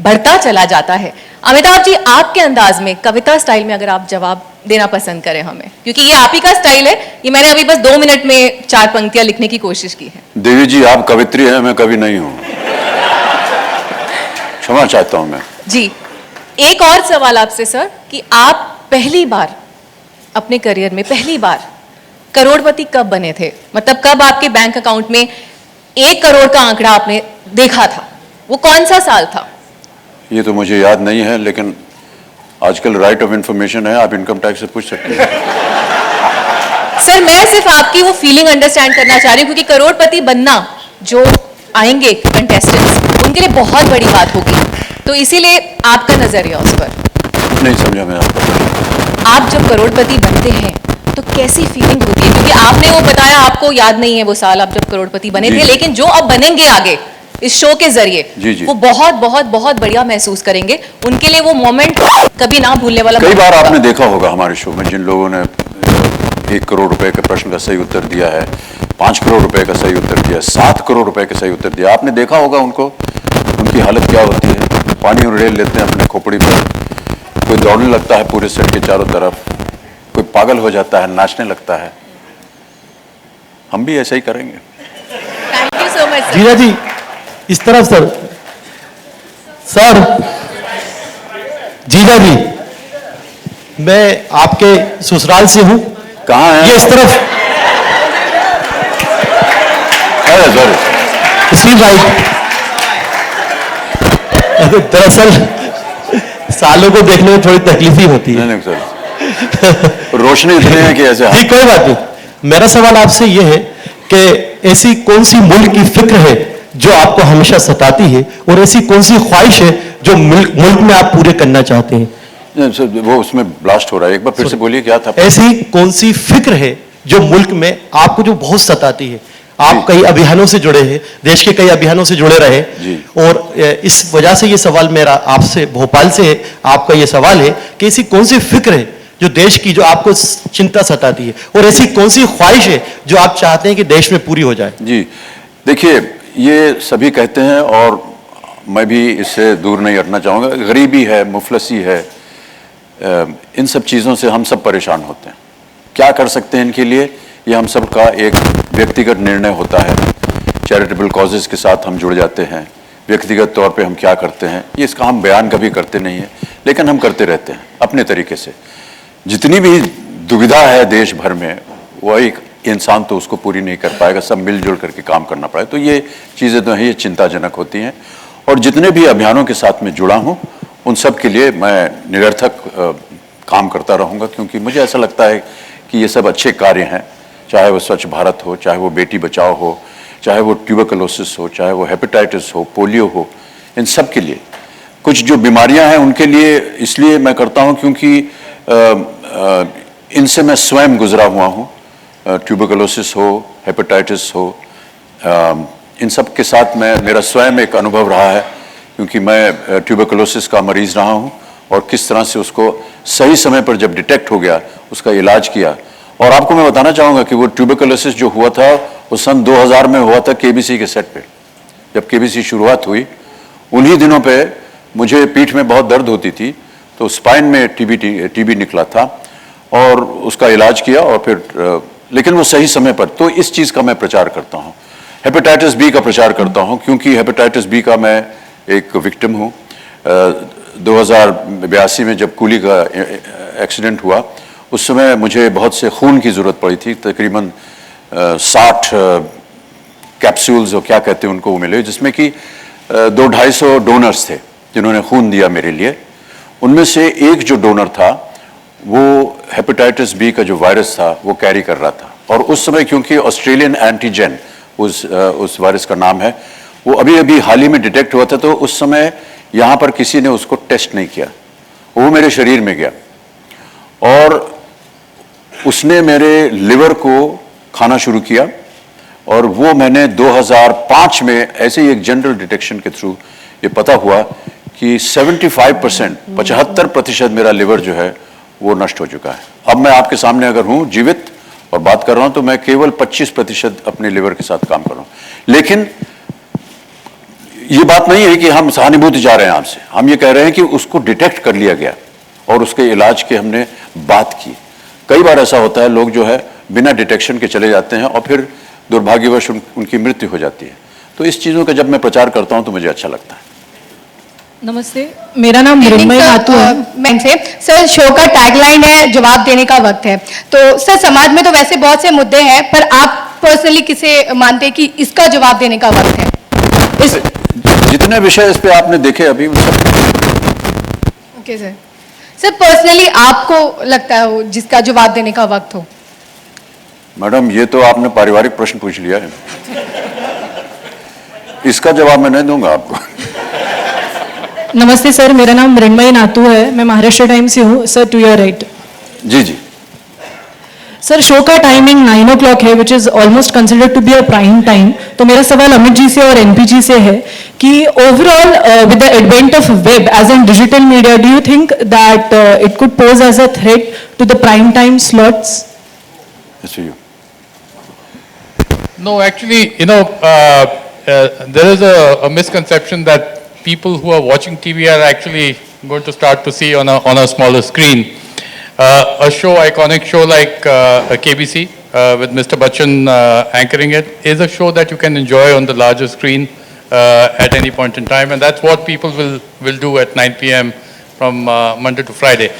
बढ़ता चला जाता है? अमिताभ जी, आपके अंदाज में कविता स्टाइल में अगर आप जवाब देना पसंद करें हमें, क्योंकि ये आप ही का स्टाइल है। ये मैंने अभी बस 2 मिनट में 4 पंक्तियां लिखने की कोशिश की है। देवी जी, आप कवित्री हैं, मैं कवि नहीं हूं, क्षमा चाहता हूं मैं। जी, एक और सवाल आपसे सर, कि आप पहली बार अपने करियर में पहली बार करोड़पति कब बने थे? मतलब कब आपके बैंक अकाउंट में 1 करोड़ का आंकड़ा आपने देखा था? वो कौन सा साल था? ये तो मुझे याद नहीं है, लेकिन आजकल राइट ऑफ इंफॉर्मेशन है, आप इनकम टैक्स से पूछ सकते हैं। सर, मैं सिर्फ आपकी वो फीलिंग अंडरस्टैंड करना चाह रही हूँ, क्योंकि करोड़पति बनना जो आएंगे कंटेस्टेंट्स, उनके लिए बहुत बड़ी बात होगी, तो इसीलिए आपका नजरिया उस पर। नहीं समझा मैं आपका। आप जब करोड़पति बनते हैं तो कैसी फीलिंग होती है? क्योंकि आपने वो बताया, आपको याद नहीं है वो साल आप जब करोड़पति बने जी, थे, जी। लेकिन जो अब बनेंगे आगे इस शो के जी, जरिए, जी। वो बहुत बहुत बहुत बढ़िया महसूस करेंगे। उनके लिए वो मोमेंट कभी ना भूलने वाला कई moment बार होगा। आपने देखा होगा हमारे शो में जिन लोगों ने 1 करोड़ रुपए के प्रश्न का सही उत्तर दिया है, 5 करोड़ रुपए का सही उत्तर दिया, 7 करोड़ रुपए का सही उत्तर दिया, आपने देखा होगा उनको, उनकी हालत क्या होती है। पानी उड़ेल लेते हैं अपने खोपड़ी पर, कोई दौड़ने लगता है पूरे सेट के चारों तरफ, कोई पागल हो जाता है, नाचने लगता है। हम भी ऐसा ही करेंगे। Thank you so much. जीजा जी इस तरफ सर, सर जीजा जी मैं आपके ससुराल से हूँ। कहाँ है? ये इस तरफ अरे सर, इसी राइट। दरअसल सालों को देखने में थोड़ी तकलीफ ही होती है। नहीं सर, रोशनी इतनी है कि ऐसे जी कोई बात नहीं। मेरा सवाल आपसे ये है कि ऐसी कौन सी मुल्क की फिक्र है जो आपको हमेशा सताती है, और ऐसी कौन सी ख्वाहिश है जो मुल्क में आप पूरे करना चाहते हैं? नहीं, सर, वो उसमें ब्लास्ट हो रहा है, एक बार फिर से बोलिए क्या था? ऐसी कौन सी फिक्र है जो मुल्क में आपको जो बहुत सताती है? आप कई अभियानों से जुड़े हैं, देश के कई अभियानों से जुड़े रहे, और इस वजह से ये सवाल मेरा आपसे, भोपाल से आपका ये सवाल है कि ऐसी कौन सी फिक्र है जो देश की, जो आपको चिंता सताती है, और ऐसी कौन सी ख्वाहिश है जो आप चाहते हैं कि देश में पूरी हो जाए? जी देखिए, ये सभी कहते हैं और मैं भी इससे दूर नहीं हटना चाहूँगा। गरीबी है, मुफलसी है, इन सब चीज़ों से हम सब परेशान होते हैं। क्या कर सकते हैं इनके लिए, ये हम सब का एक व्यक्तिगत निर्णय होता है। चैरिटेबल कॉजेज़ के साथ हम जुड़ जाते हैं, व्यक्तिगत तौर पे हम क्या करते हैं, ये इसका हम बयान कभी करते नहीं है, लेकिन हम करते रहते हैं अपने तरीके से। जितनी भी दुविधा है देश भर में, वो एक इंसान तो उसको पूरी नहीं कर पाएगा, सब मिलजुल करके काम करना पड़ेगा। तो ये चीज़ें तो हैं, ये चिंताजनक होती हैं। और जितने भी अभियानों के साथ में जुड़ा हूँ, उन सब के लिए मैं निरर्थक काम करता रहूँगा, क्योंकि मुझे ऐसा लगता है कि ये सब अच्छे कार्य हैं। चाहे वो स्वच्छ भारत हो, चाहे वो बेटी बचाओ हो, चाहे वो ट्यूबरकुलोसिस हो, चाहे वो हेपेटाइटिस हो, पोलियो हो, इन सब के लिए कुछ जो बीमारियां हैं उनके लिए इसलिए मैं करता हूं क्योंकि इनसे मैं स्वयं गुजरा हुआ हूं। ट्यूबरकुलोसिस हो, हेपेटाइटिस हो, इन सब के साथ मेरा स्वयं एक अनुभव रहा है, क्योंकि मैं ट्यूबरकुलोसिस का मरीज रहा हूं और किस तरह से उसको सही समय पर जब डिटेक्ट हो गया उसका इलाज किया। और आपको मैं बताना चाहूँगा कि वो ट्यूबरकुलोसिस जो हुआ था वो सन 2000 में हुआ था केबीसी के सेट पे। जब केबीसी शुरुआत हुई उन्हीं दिनों पे मुझे पीठ में बहुत दर्द होती थी, तो स्पाइन में टीबी निकला था और उसका इलाज किया, और फिर लेकिन वो सही समय पर। तो इस चीज़ का मैं प्रचार करता हूँ। हेपेटाइटिस बी का प्रचार करता हूँ, क्योंकि हेपेटाइटिस बी का मैं एक विक्टिम हूँ। 2082 में जब कूली का एक्सीडेंट हुआ, उस समय मुझे बहुत से खून की ज़रूरत पड़ी थी। तकरीबन 60 कैप्सूल्स और क्या कहते हैं उनको वो मिले, जिसमें कि 200-250 डोनर्स थे जिन्होंने खून दिया मेरे लिए। उनमें से एक जो डोनर था वो हेपेटाइटिस बी का जो वायरस था वो कैरी कर रहा था। और उस समय क्योंकि ऑस्ट्रेलियन एंटीजन उस वायरस का नाम है, वो अभी अभी हाल ही में डिटेक्ट हुआ था, तो उस समय यहाँ पर किसी ने उसको टेस्ट नहीं किया, वो मेरे शरीर में गया और उसने मेरे लिवर को खाना शुरू किया। और वो मैंने 2005 में ऐसे ही एक जनरल डिटेक्शन के थ्रू ये पता हुआ कि 75% 75% मेरा लिवर जो है वो नष्ट हो चुका है। अब मैं आपके सामने अगर हूँ जीवित और बात कर रहा हूँ, तो मैं केवल 25% अपने लिवर के साथ काम कर रहा हूँ। लेकिन ये बात नहीं है कि हम सहानुभूति जा रहे हैं आपसे, हम ये कह रहे हैं कि उसको डिटेक्ट कर लिया गया और उसके इलाज की हमने बात की। कई बार ऐसा होता है, लोग जो है बिना डिटेक्शन के चले जाते हैं और फिर दुर्भाग्यवश उनकी मृत्यु हो जाती है। तो इस चीज़ों का जब मैं प्रचार करता हूं तो मुझे अच्छा लगता है। नमस्ते, मेरा नाम मृण्मयी माथुर है। सर, शो का टैगलाइन है जवाब देने का वक्त है। तो सर, समाज में तो वैसे बहुत से मुद्दे हैं, पर आप पर्सनली किसे मानते हैं कि इसका जवाब देने का वक्त है? जितने विषय इस पे आपने देखे अभी उन सब। Okay sir. सर, पर्सनली आपको लगता है वो जिसका जवाब देने का वक्त हो? मैडम, ये तो आपने पारिवारिक प्रश्न पूछ लिया है, इसका जवाब मैं नहीं दूंगा आपको। नमस्ते सर, मेरा नाम मृण्मयी नातू है, मैं महाराष्ट्र टाइम्स से हूँ सर, टू योर राइट। जी जी। सर, शो का टाइमिंग 9 o'clock है, which is almost considered to be a prime time. तो मेरा सवाल अमित जी से और एनपी जी से है कि overall with the advent of web as an digital media, do you think that it could pose as a threat to the prime time slots? No, actually, there is a misconception that people who are watching TV are actually going to start to see on a smaller screen. A show, iconic show like KBC with Mr. Bachchan anchoring it, is a show that you can enjoy on the larger screen at any point in time, and that's what people will do at 9 p.m. from Monday to Friday.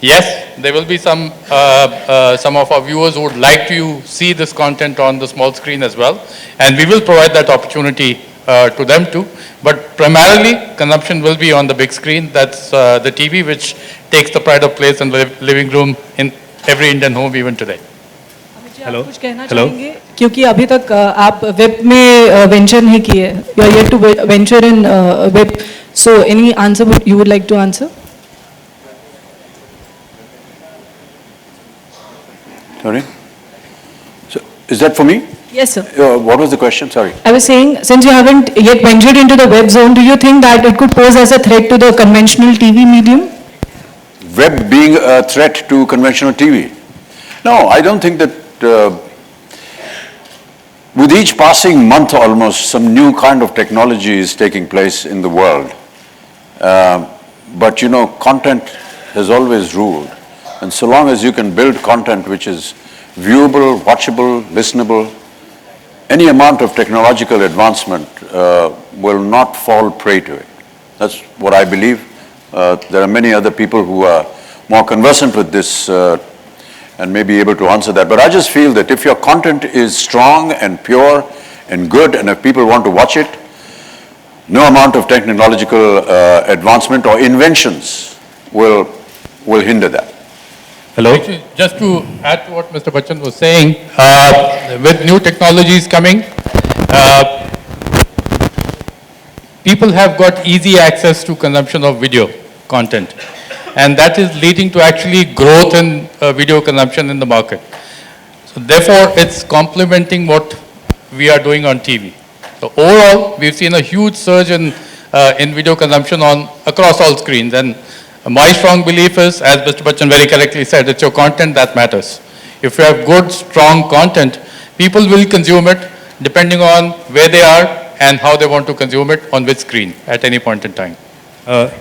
Yes, there will be some of our viewers who would like to see this content on the small screen as well, and we will provide that opportunity to them too. But primarily, consumption will be on the big screen. That's the TV, which takes the pride of place in the living room in every Indian home even today. Hello, कुछ कहना चाहेंगे? क्योंकि अभी तक आप web में venture नहीं किए, you are yet to venture in web, so any answer you would like to answer? Sorry? So, is that for me? Yes, sir. What was the question? Sorry. I was saying, since you haven't yet ventured into the web zone, do you think that it could pose as a threat to the conventional TV medium? Web being a threat to conventional TV? No, I don't think that with each passing month almost, some new kind of technology is taking place in the world. But content has always ruled. And so long as you can build content which is viewable, watchable, listenable, any amount of technological advancement will not fall prey to it. That's what I believe. There are many other people who are more conversant with this and may be able to answer that. But I just feel that if your content is strong and pure and good, and if people want to watch it, no amount of technological advancement or inventions will hinder that. Hello? Actually, just to add to what Mr. Bachchan was saying, with new technologies coming, people have got easy access to consumption of video content, and that is leading to actually growth in video consumption in the market. So therefore, it's complementing what we are doing on TV. So overall, we've seen a huge surge in video consumption across all screens, and my strong belief is, as Mr. Bachchan very correctly said, it's your content that matters. If you have good, strong content, people will consume it depending on where they are and how they want to consume it on which screen at any point in time.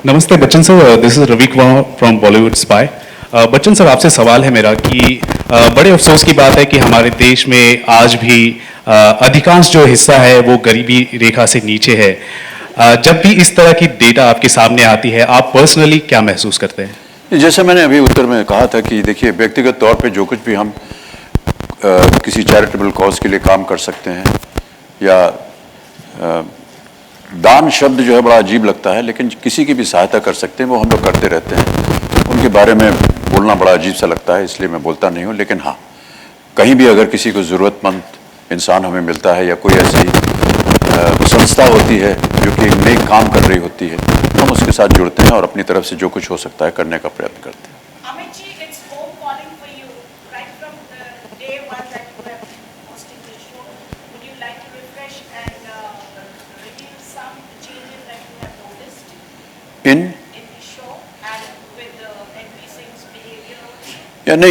नमस्ते Bachchan sir, this is Ravi Kumar from Bollywood spy. Bachchan sir, आपसे सवाल है मेरा कि बड़े अफसोस की बात है कि हमारे देश में आज भी अधिकांश जो हिस्सा है वो गरीबी रेखा से नीचे है। जब भी इस तरह की डेटा आपके सामने आती है, आप पर्सनली क्या महसूस करते हैं? जैसे मैंने अभी उत्तर में कहा था कि देखिए, व्यक्तिगत तौर पे जो कुछ भी हम किसी चैरिटेबल कॉज के लिए काम कर सकते हैं, या दान शब्द जो है बड़ा अजीब लगता है, लेकिन किसी की भी सहायता कर सकते हैं, वो हम लोग करते रहते हैं। उनके बारे में बोलना बड़ा अजीब सा लगता है, इसलिए मैं बोलता नहीं हूँ। लेकिन हाँ, कहीं भी अगर किसी को ज़रूरतमंद इंसान हमें मिलता है, या कोई ऐसी संस्था होती है जो कि नई काम कर रही होती है, हम उसके साथ जुड़ते हैं और अपनी तरफ से जो कुछ हो सकता है करने का प्रयत्न करते हैं। In the show and with NP Singh's behavior? Yeah, no,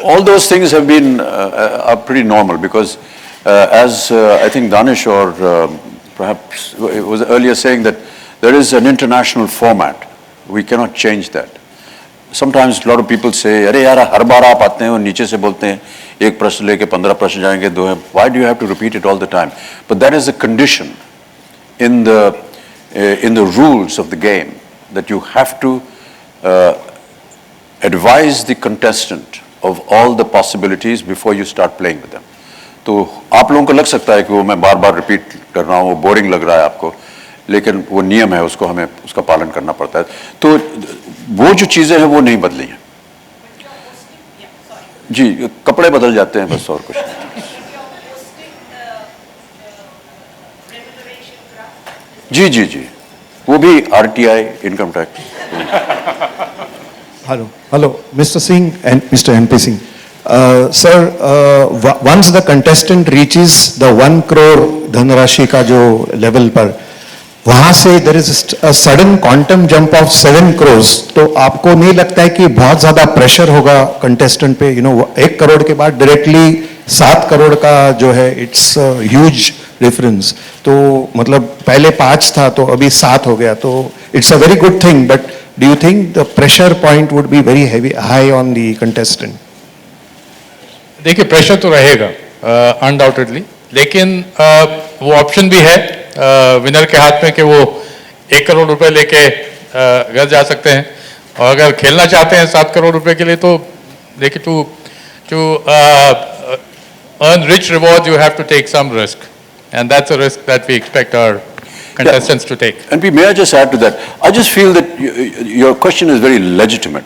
all those things have been are pretty normal, because as I think Danish or perhaps was earlier saying that there is an international format. We cannot change that. Sometimes a lot of people say, अरे यार हर बार आप आते हैं और नीचे से बोलते हैं एक प्रश्न लेके 15 प्रश्न जाएंगे, दो हैं. Why do you have to repeat it all the time? But that is a condition in the rules of the game, that you have to advise the contestant of all the possibilities before you start playing with them. तो आप लोगों को लग सकता है कि वो मैं बार बार रिपीट कर रहा हूँ, वो बोरिंग लग रहा है आपको, लेकिन वो नियम है, उसको हमें उसका पालन करना पड़ता है। तो वो जो चीज़ें हैं वो नहीं बदली हैं जी, कपड़े बदल जाते हैं बस, और कुछ नहीं। जी जी जी वो भी RTI income tax. Hello, Mr. Singh and Mr. MP Singh. Sir, once the contestant reaches the 1 crore धनराशि का जो level पर, वहाँ से there is a sudden quantum jump of 7 crores. तो आपको नहीं लगता है कि बहुत ज़्यादा pressure होगा contestant पे? 1 करोड़ के बाद directly 7 करोड़ का जो है, it's a huge difference. तो मतलब पहले 5 था तो अभी 7 हो गया, तो it's a very good thing. But do you think the pressure point would be very high on the contestant? देखिए प्रेशर तो रहेगा अनडाउटेडली, लेकिन वो ऑप्शन भी है विनर के हाथ में कि वो 1 करोड़ रुपए लेके घर जा सकते हैं, और अगर खेलना चाहते हैं 7 करोड़ रुपए के लिए तो देखिए to earn rich reward you have to take some risk, and that's a risk that we expect our contestants to take. And may I just add to that? I just feel that your question is very legitimate,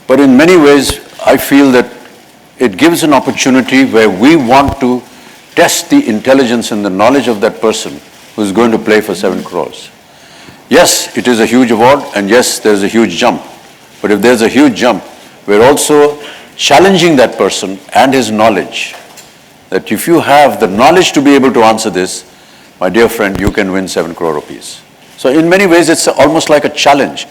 but in many ways I feel that it gives an opportunity where we want to test the intelligence and the knowledge of that person who is going to play for 7 crores. Yes, it is a huge award, and yes, there's a huge jump. But if there's a huge jump, we're also challenging that person and his knowledge. That if you have the knowledge to be able to answer this, my dear friend, you can win 7 crore rupees. So in many ways, it's almost like a challenge.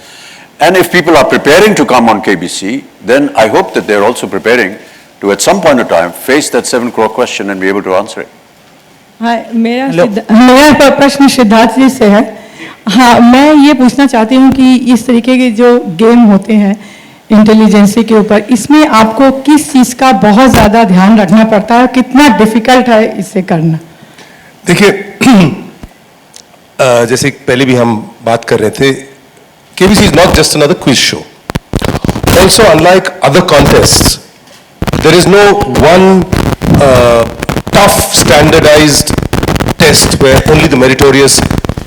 And if people are preparing to come on KBC, then I hope that they're also preparing to, at some point of time, face that 7 crore question and be able to answer it. हाँ, मेरा प्रश्न सिद्धार्थ जी से है. हाँ, मैं ये पूछना चाहती हूँ कि इस तरीके के जो गेम होते हैं इंटेलिजेंसी के ऊपर, इसमें आपको किस चीज़ का बहुत ज़्यादा ध्यान रखना पड़ता है, कितना डिफिकल्ट है इसे करना? देखिए, जैसे पहले भी हम बात कर रहे थे, KBC is not just another quiz show. Also, unlike other contests, there is no one tough standardized test where only the meritorious,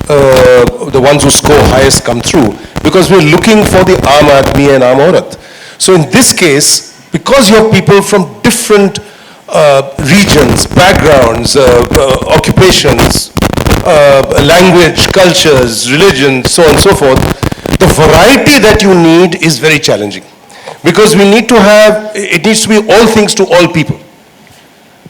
the ones who score highest come through, because we're looking for the aam aadmi and aam aurat. So in this case, because you have people from different regions, backgrounds, occupations, language, cultures, religions, so on and so forth, the variety that you need is very challenging. Because we need to have, it needs to be all things to all people.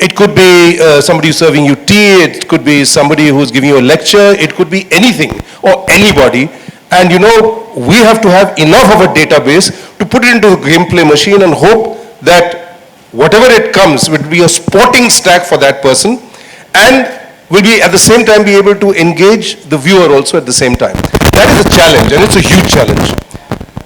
It could be somebody who's serving you tea, it could be somebody who's giving you a lecture, it could be anything or anybody. And we have to have enough of a database to put it into the gameplay machine and hope that whatever it comes will be a sporting stack for that person, and will be at the same time be able to engage the viewer also at the same time. That is a challenge, and it's a huge challenge.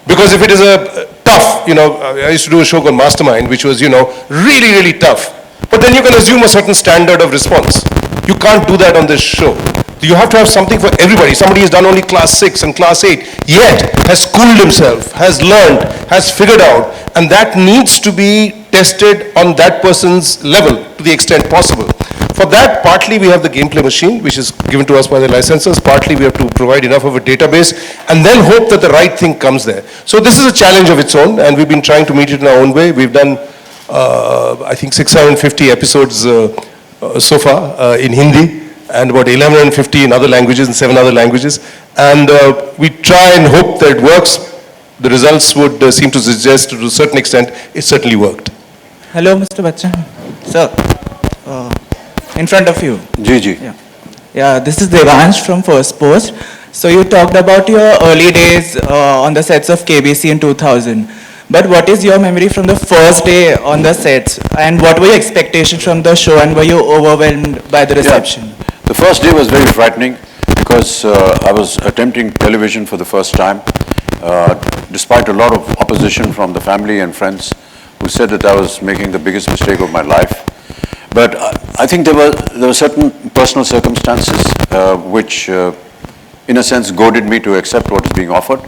Because if it is a tough, I used to do a show called Mastermind, which was, really, really tough. But then you can assume a certain standard of response. You can't do that on this show. You have to have something for everybody. Somebody has done only class 6 and class 8, yet has schooled himself, has learned, has figured out, and that needs to be tested on that person's level to the extent possible. For that, partly we have the gameplay machine, which is given to us by the licensors, partly we have to provide enough of a database, and then hope that the right thing comes there. So this is a challenge of its own, and we've been trying to meet it in our own way. We've done, I think, 650 episodes so far in Hindi, and about 1150 in other languages, in 7 other languages. And we try and hope that it works. The results would seem to suggest, to a certain extent, it certainly worked. Hello, Mr. Bachchan. Sir, in front of you. Ji. Yeah, this is Devansh from First Post. So you talked about your early days on the sets of KBC in 2000. But what is your memory from the first day on the sets? And what were your expectations from the show, and were you overwhelmed by the reception? Yeah. The first day was very frightening because I was attempting television for the first time, despite a lot of opposition from the family and friends who said that I was making the biggest mistake of my life. But I think there were certain personal circumstances which, in a sense, goaded me to accept what is being offered.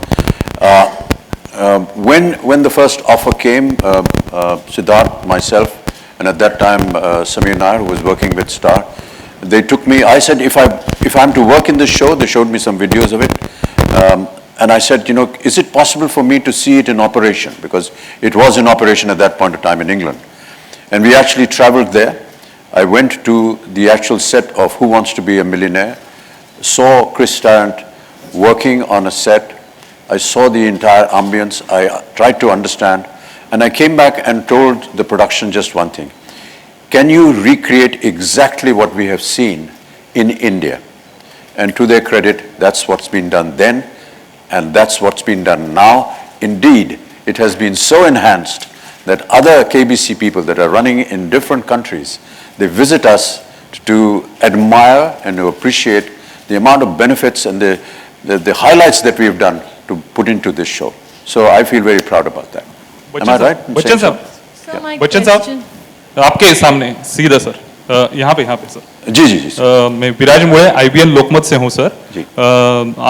When the first offer came, Siddharth, myself, and at that time Samir Nair, who was working with Star, they took me. I said, if I'm to work in this show, they showed me some videos of it, and I said, is it possible for me to see it in operation? Because it was in operation at that point of time in England. And we actually traveled there. I went to the actual set of Who Wants to Be a Millionaire, saw Chris Tarrant working on a set. I saw the entire ambience. I tried to understand. And I came back and told the production just one thing. Can you recreate exactly what we have seen in India? And to their credit, that's what's been done then, and that's what's been done now. Indeed, it has been so enhanced that other KBC people that are running in different countries, they visit us to admire and to appreciate the amount of benefits and the highlights that we've done to put into this show. So I feel very proud about that. Am I right? in Bachchan saying साहब, बच्चन साहब, आपके सामने सीधा sir, यहाँ पे sir. जी जी जी. मैं विराज मुड़े IBN लोकमत से हूँ सर.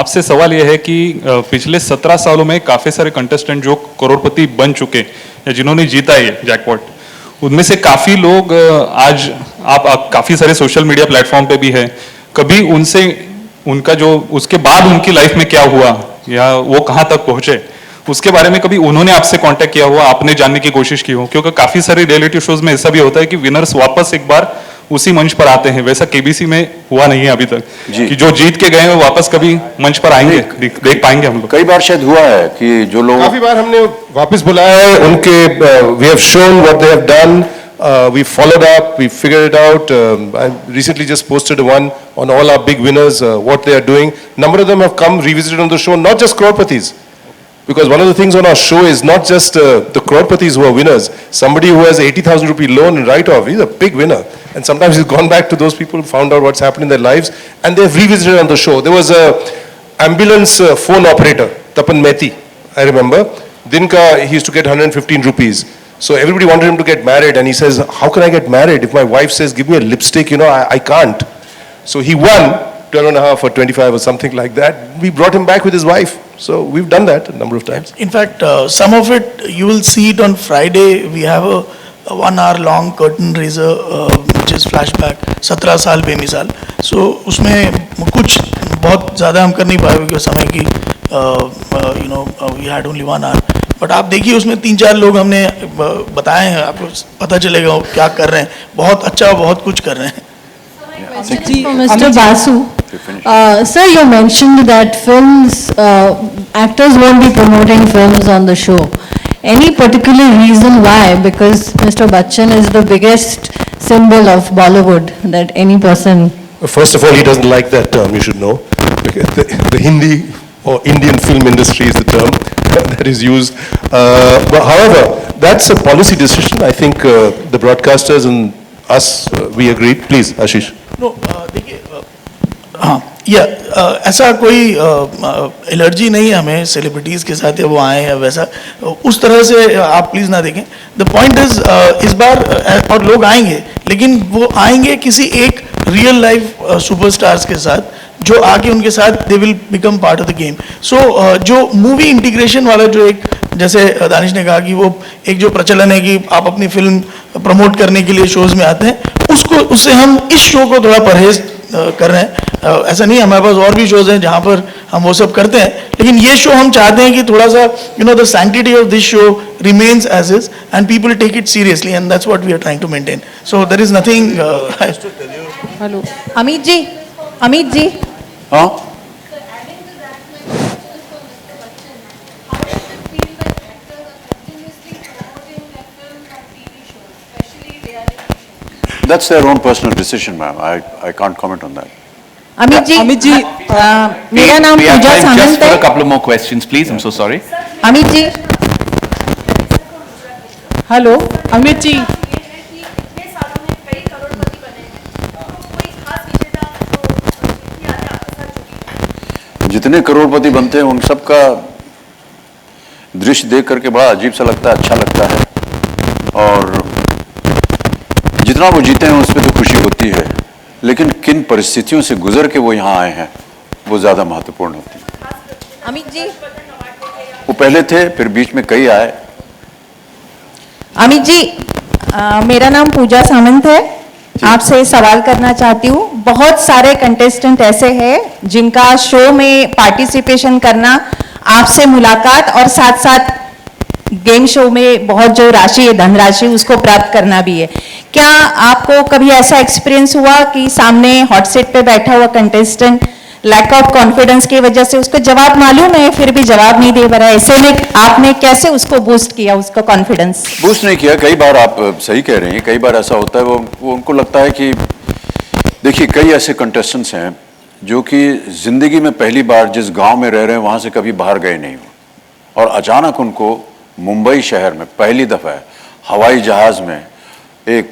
आपसे सवाल यह है कि पिछले 17 सालों में काफी सारे कंटेस्टेंट जो करोड़पति बन चुके या जिन्होंने जीता है जैकपॉट, उनमें से काफी लोग आज आप काफी सारे सोशल मीडिया प्लेटफॉर्म पे भी है. कभी उनसे उनका जो उसके बाद उनकी लाइफ में क्या हुआ या वो कहाँ तक पहुंचे, उसके बारे में कभी उन्होंने आपसे कांटेक्ट किया हुआ, आपने जानने की कोशिश की हो? क्योंकि काफी सारे रियलिटी शोज में ऐसा भी होता है कि विनर्स वापस एक बार उसी मंच पर आते हैं. वैसा केबीसी में हुआ नहीं है अभी तक कि जो जीत के गए हैं वापस कभी मंच पर आएंगे, देख पाएंगे हम लोग? कई बार शायद हुआ है कि जो लोग काफी बार हमने वापस बुलाया है उनके. We have shown what they have done. We followed up, we figured it out. I recently just posted one on all our big winners, what they are doing. Number of them have come, revisited on the show, not just crorpatis. Because one of the things on our show is not just the crorpatis who are winners. Somebody who has 80,000 rupee loan and write-off, he's a big winner. And sometimes he's gone back to those people who found out what's happened in their lives, and they've revisited on the show. There was a ambulance phone operator, Tapan Mehti, I remember. Dinka, he used to get 115 rupees. So everybody wanted him to get married, and he says, how can I get married if my wife says, give me a lipstick, I can't. So he won 12.5 or 25 or something like that. We brought him back with his wife. So we've done that a number of times. In fact, some of it, you will see it on Friday. We have a 1 hour long curtain raiser, which is flashback, 17 साल बेमिसाल. So उसमें कुछ बहुत ज़्यादा हम कर नहीं पाए क्योंकि समय की, we had only 1 hour. But आप देखिए उसमें 3-4 लोग हमने बताए हैं, आपको पता चलेगा वो क्या कर रहे हैं. बहुत अच्छा, बहुत कुछ कर रहे हैं. Mr. Basu, sir, you mentioned that films, actors won't be promoting films on the show. Any particular reason why? Because Mr. Bachchan is the biggest symbol of Bollywood that any person... First of all, he doesn't like that term, you should know. The Hindi or Indian film industry is the term that is used. But however, that's a policy decision. I think the broadcasters and us, we agreed. Please, Ashish. No, देखिए, हाँ, ऐसा कोई allergy नहीं है हमें celebrities के साथ, या वो आए या वैसा उस तरह से आप प्लीज़ ना देखें. द पॉइंट इज इस बार और लोग आएंगे, लेकिन वो आएंगे किसी एक रियल लाइफ सुपरस्टार्स के साथ जो आके उनके साथ they will become part of the game. So जो मूवी इंटीग्रेशन वाला जो एक, जैसे दानिश ने कहा कि वो एक जो प्रचलन है कि आप अपनी फिल्म प्रमोट करने के लिए शोज़ में आते हैं, उससे हम इस शो को थोड़ा परहेज कर रहे हैं. ऐसा नहीं, हमारे पास और भी शोज़ हैं जहाँ पर हम वो सब करते हैं, लेकिन ये शो हम चाहते हैं कि थोड़ा सा the sanctity of this show remains as is and people take it seriously, and that's what we are trying to maintain. So there is nothing. Hello Amit ji. हाँ, that's their own personal decision, ma'am. I can't comment on that. Amit ji, मेरा नाम पूजा सामंत है. Just for a couple of more questions, please. I'm so sorry. Amit ji. Hello Amit ji. जितने करोड़पति बनते हैं उन सबका दृश्य देख करके बड़ा अजीब सा लगता है, अच्छा लगता है. और जितना वो जीते हैं उस पर तो खुशी होती है, लेकिन किन परिस्थितियों से गुजर के वो यहाँ आए हैं वो ज़्यादा महत्वपूर्ण होती है. अमित जी. वो पहले थे, फिर बीच में कई आए. अमित जी, मेरा नाम पूजा सामंत है. आपसे सवाल करना चाहती हूँ. बहुत सारे कंटेस्टेंट ऐसे हैं जिनका शो में पार्टिसिपेशन करना, आपसे मुलाकात और साथ साथ गेम शो में बहुत जो राशि है, धनराशि, उसको प्राप्त करना भी है. क्या आपको कभी ऐसा एक्सपीरियंस हुआ कि सामने हॉट सीट पे बैठा हुआ कंटेस्टेंट लैक ऑफ कॉन्फिडेंस की वजह से उसको जवाब मालूम है फिर भी जवाब नहीं दे पा रहा है, ऐसे में आपने कैसे उसको बूस्ट किया, उसका कॉन्फिडेंस? बूस्ट नहीं किया, कई बार आप सही कह रहे हैं, कई बार ऐसा होता है वो उनको लगता है कि देखिए कई ऐसे कंटेस्टेंट्स हैं जो कि जिंदगी में पहली बार जिस गांव में रह रहे हैं वहां से कभी बाहर गए नहीं हो और अचानक उनको मुंबई शहर में पहली दफा हवाई जहाज में एक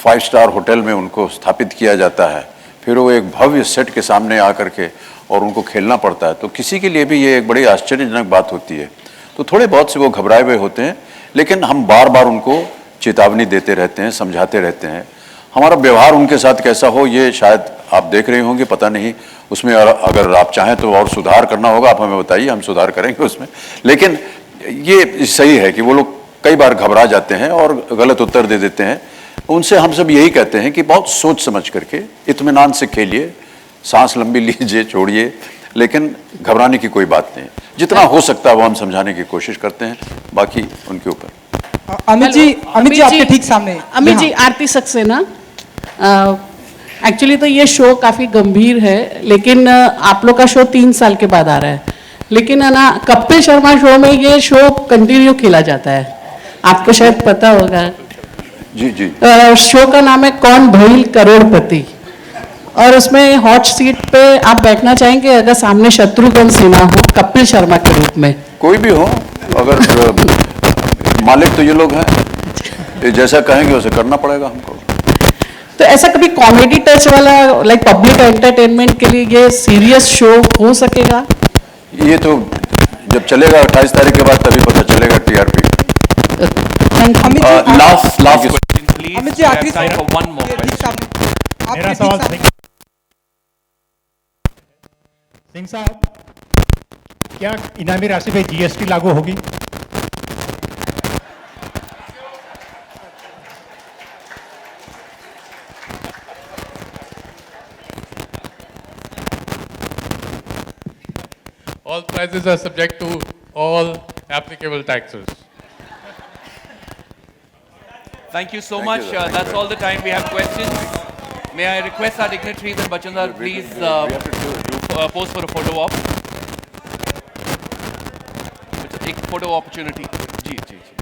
5 स्टार होटल में उनको स्थापित किया जाता है, फिर वो एक भव्य सेट के सामने आकर के और उनको खेलना पड़ता है, तो किसी के लिए भी ये एक बड़ी आश्चर्यजनक बात होती है। तो थोड़े बहुत से वो घबराए हुए होते हैं, लेकिन हम बार बार उनको चेतावनी देते रहते हैं, समझाते रहते हैं। हमारा व्यवहार उनके साथ कैसा हो ये शायद आप देख रहे होंगे, पता नहीं उसमें अगर आप चाहें तो और सुधार करना होगा, आप हमें बताइए, हम सुधार करेंगे उसमें। लेकिन ये सही है कि वो लोग कई बार घबरा जाते हैं और गलत उत्तर दे देते हैं। उनसे हम सब यही कहते हैं कि बहुत सोच समझ करके इत्मीनान से खेलिए, सांस लंबी लीजिए, छोड़िए, लेकिन घबराने की कोई बात नहीं। जितना हो सकता है वो हम समझाने की कोशिश करते हैं, बाकी उनके ऊपर। अमित जी आपके ठीक सामने। अमित जी, आरती सक्सेना। एक्चुअली तो ये शो काफ़ी गंभीर है, लेकिन आप लोग का शो 3 साल के बाद आ रहा है, लेकिन है ना कपिल शर्मा शो में ये शो कंटिन्यू खेला जाता है, आपको शायद पता होगा। जी जी। शो का नाम है कौन भइल करोड़पति, और उसमें हॉट सीट पे आप बैठना चाहेंगे अगर सामने शत्रुघ्न सिन्हा हो कपिल शर्मा के रूप में? कोई भी हो, अगर मालिक तो ये लोग हैं, ये जैसा कहेंगे वैसे करना पड़ेगा हमको। तो ऐसा कभी कॉमेडी टच वाला लाइक पब्लिक एंटरटेनमेंट के लिए ये सीरियस शो हो सकेगा? ये तो जब चलेगा 28 तारीख के बाद तभी पता चलेगा TRP. Last question please. Amit ji आखिरी time for one more question. मेरा सवाल सिंह साहब, क्या इनामी राशि पे जीएसटी लागू होगी? All prizes are subject to all applicable taxes. Thank you so much. That's all the time we have questions. May I request our dignitaries and Bachchan sir please pose for a photo op. एक photo opportunity. जी जी जी.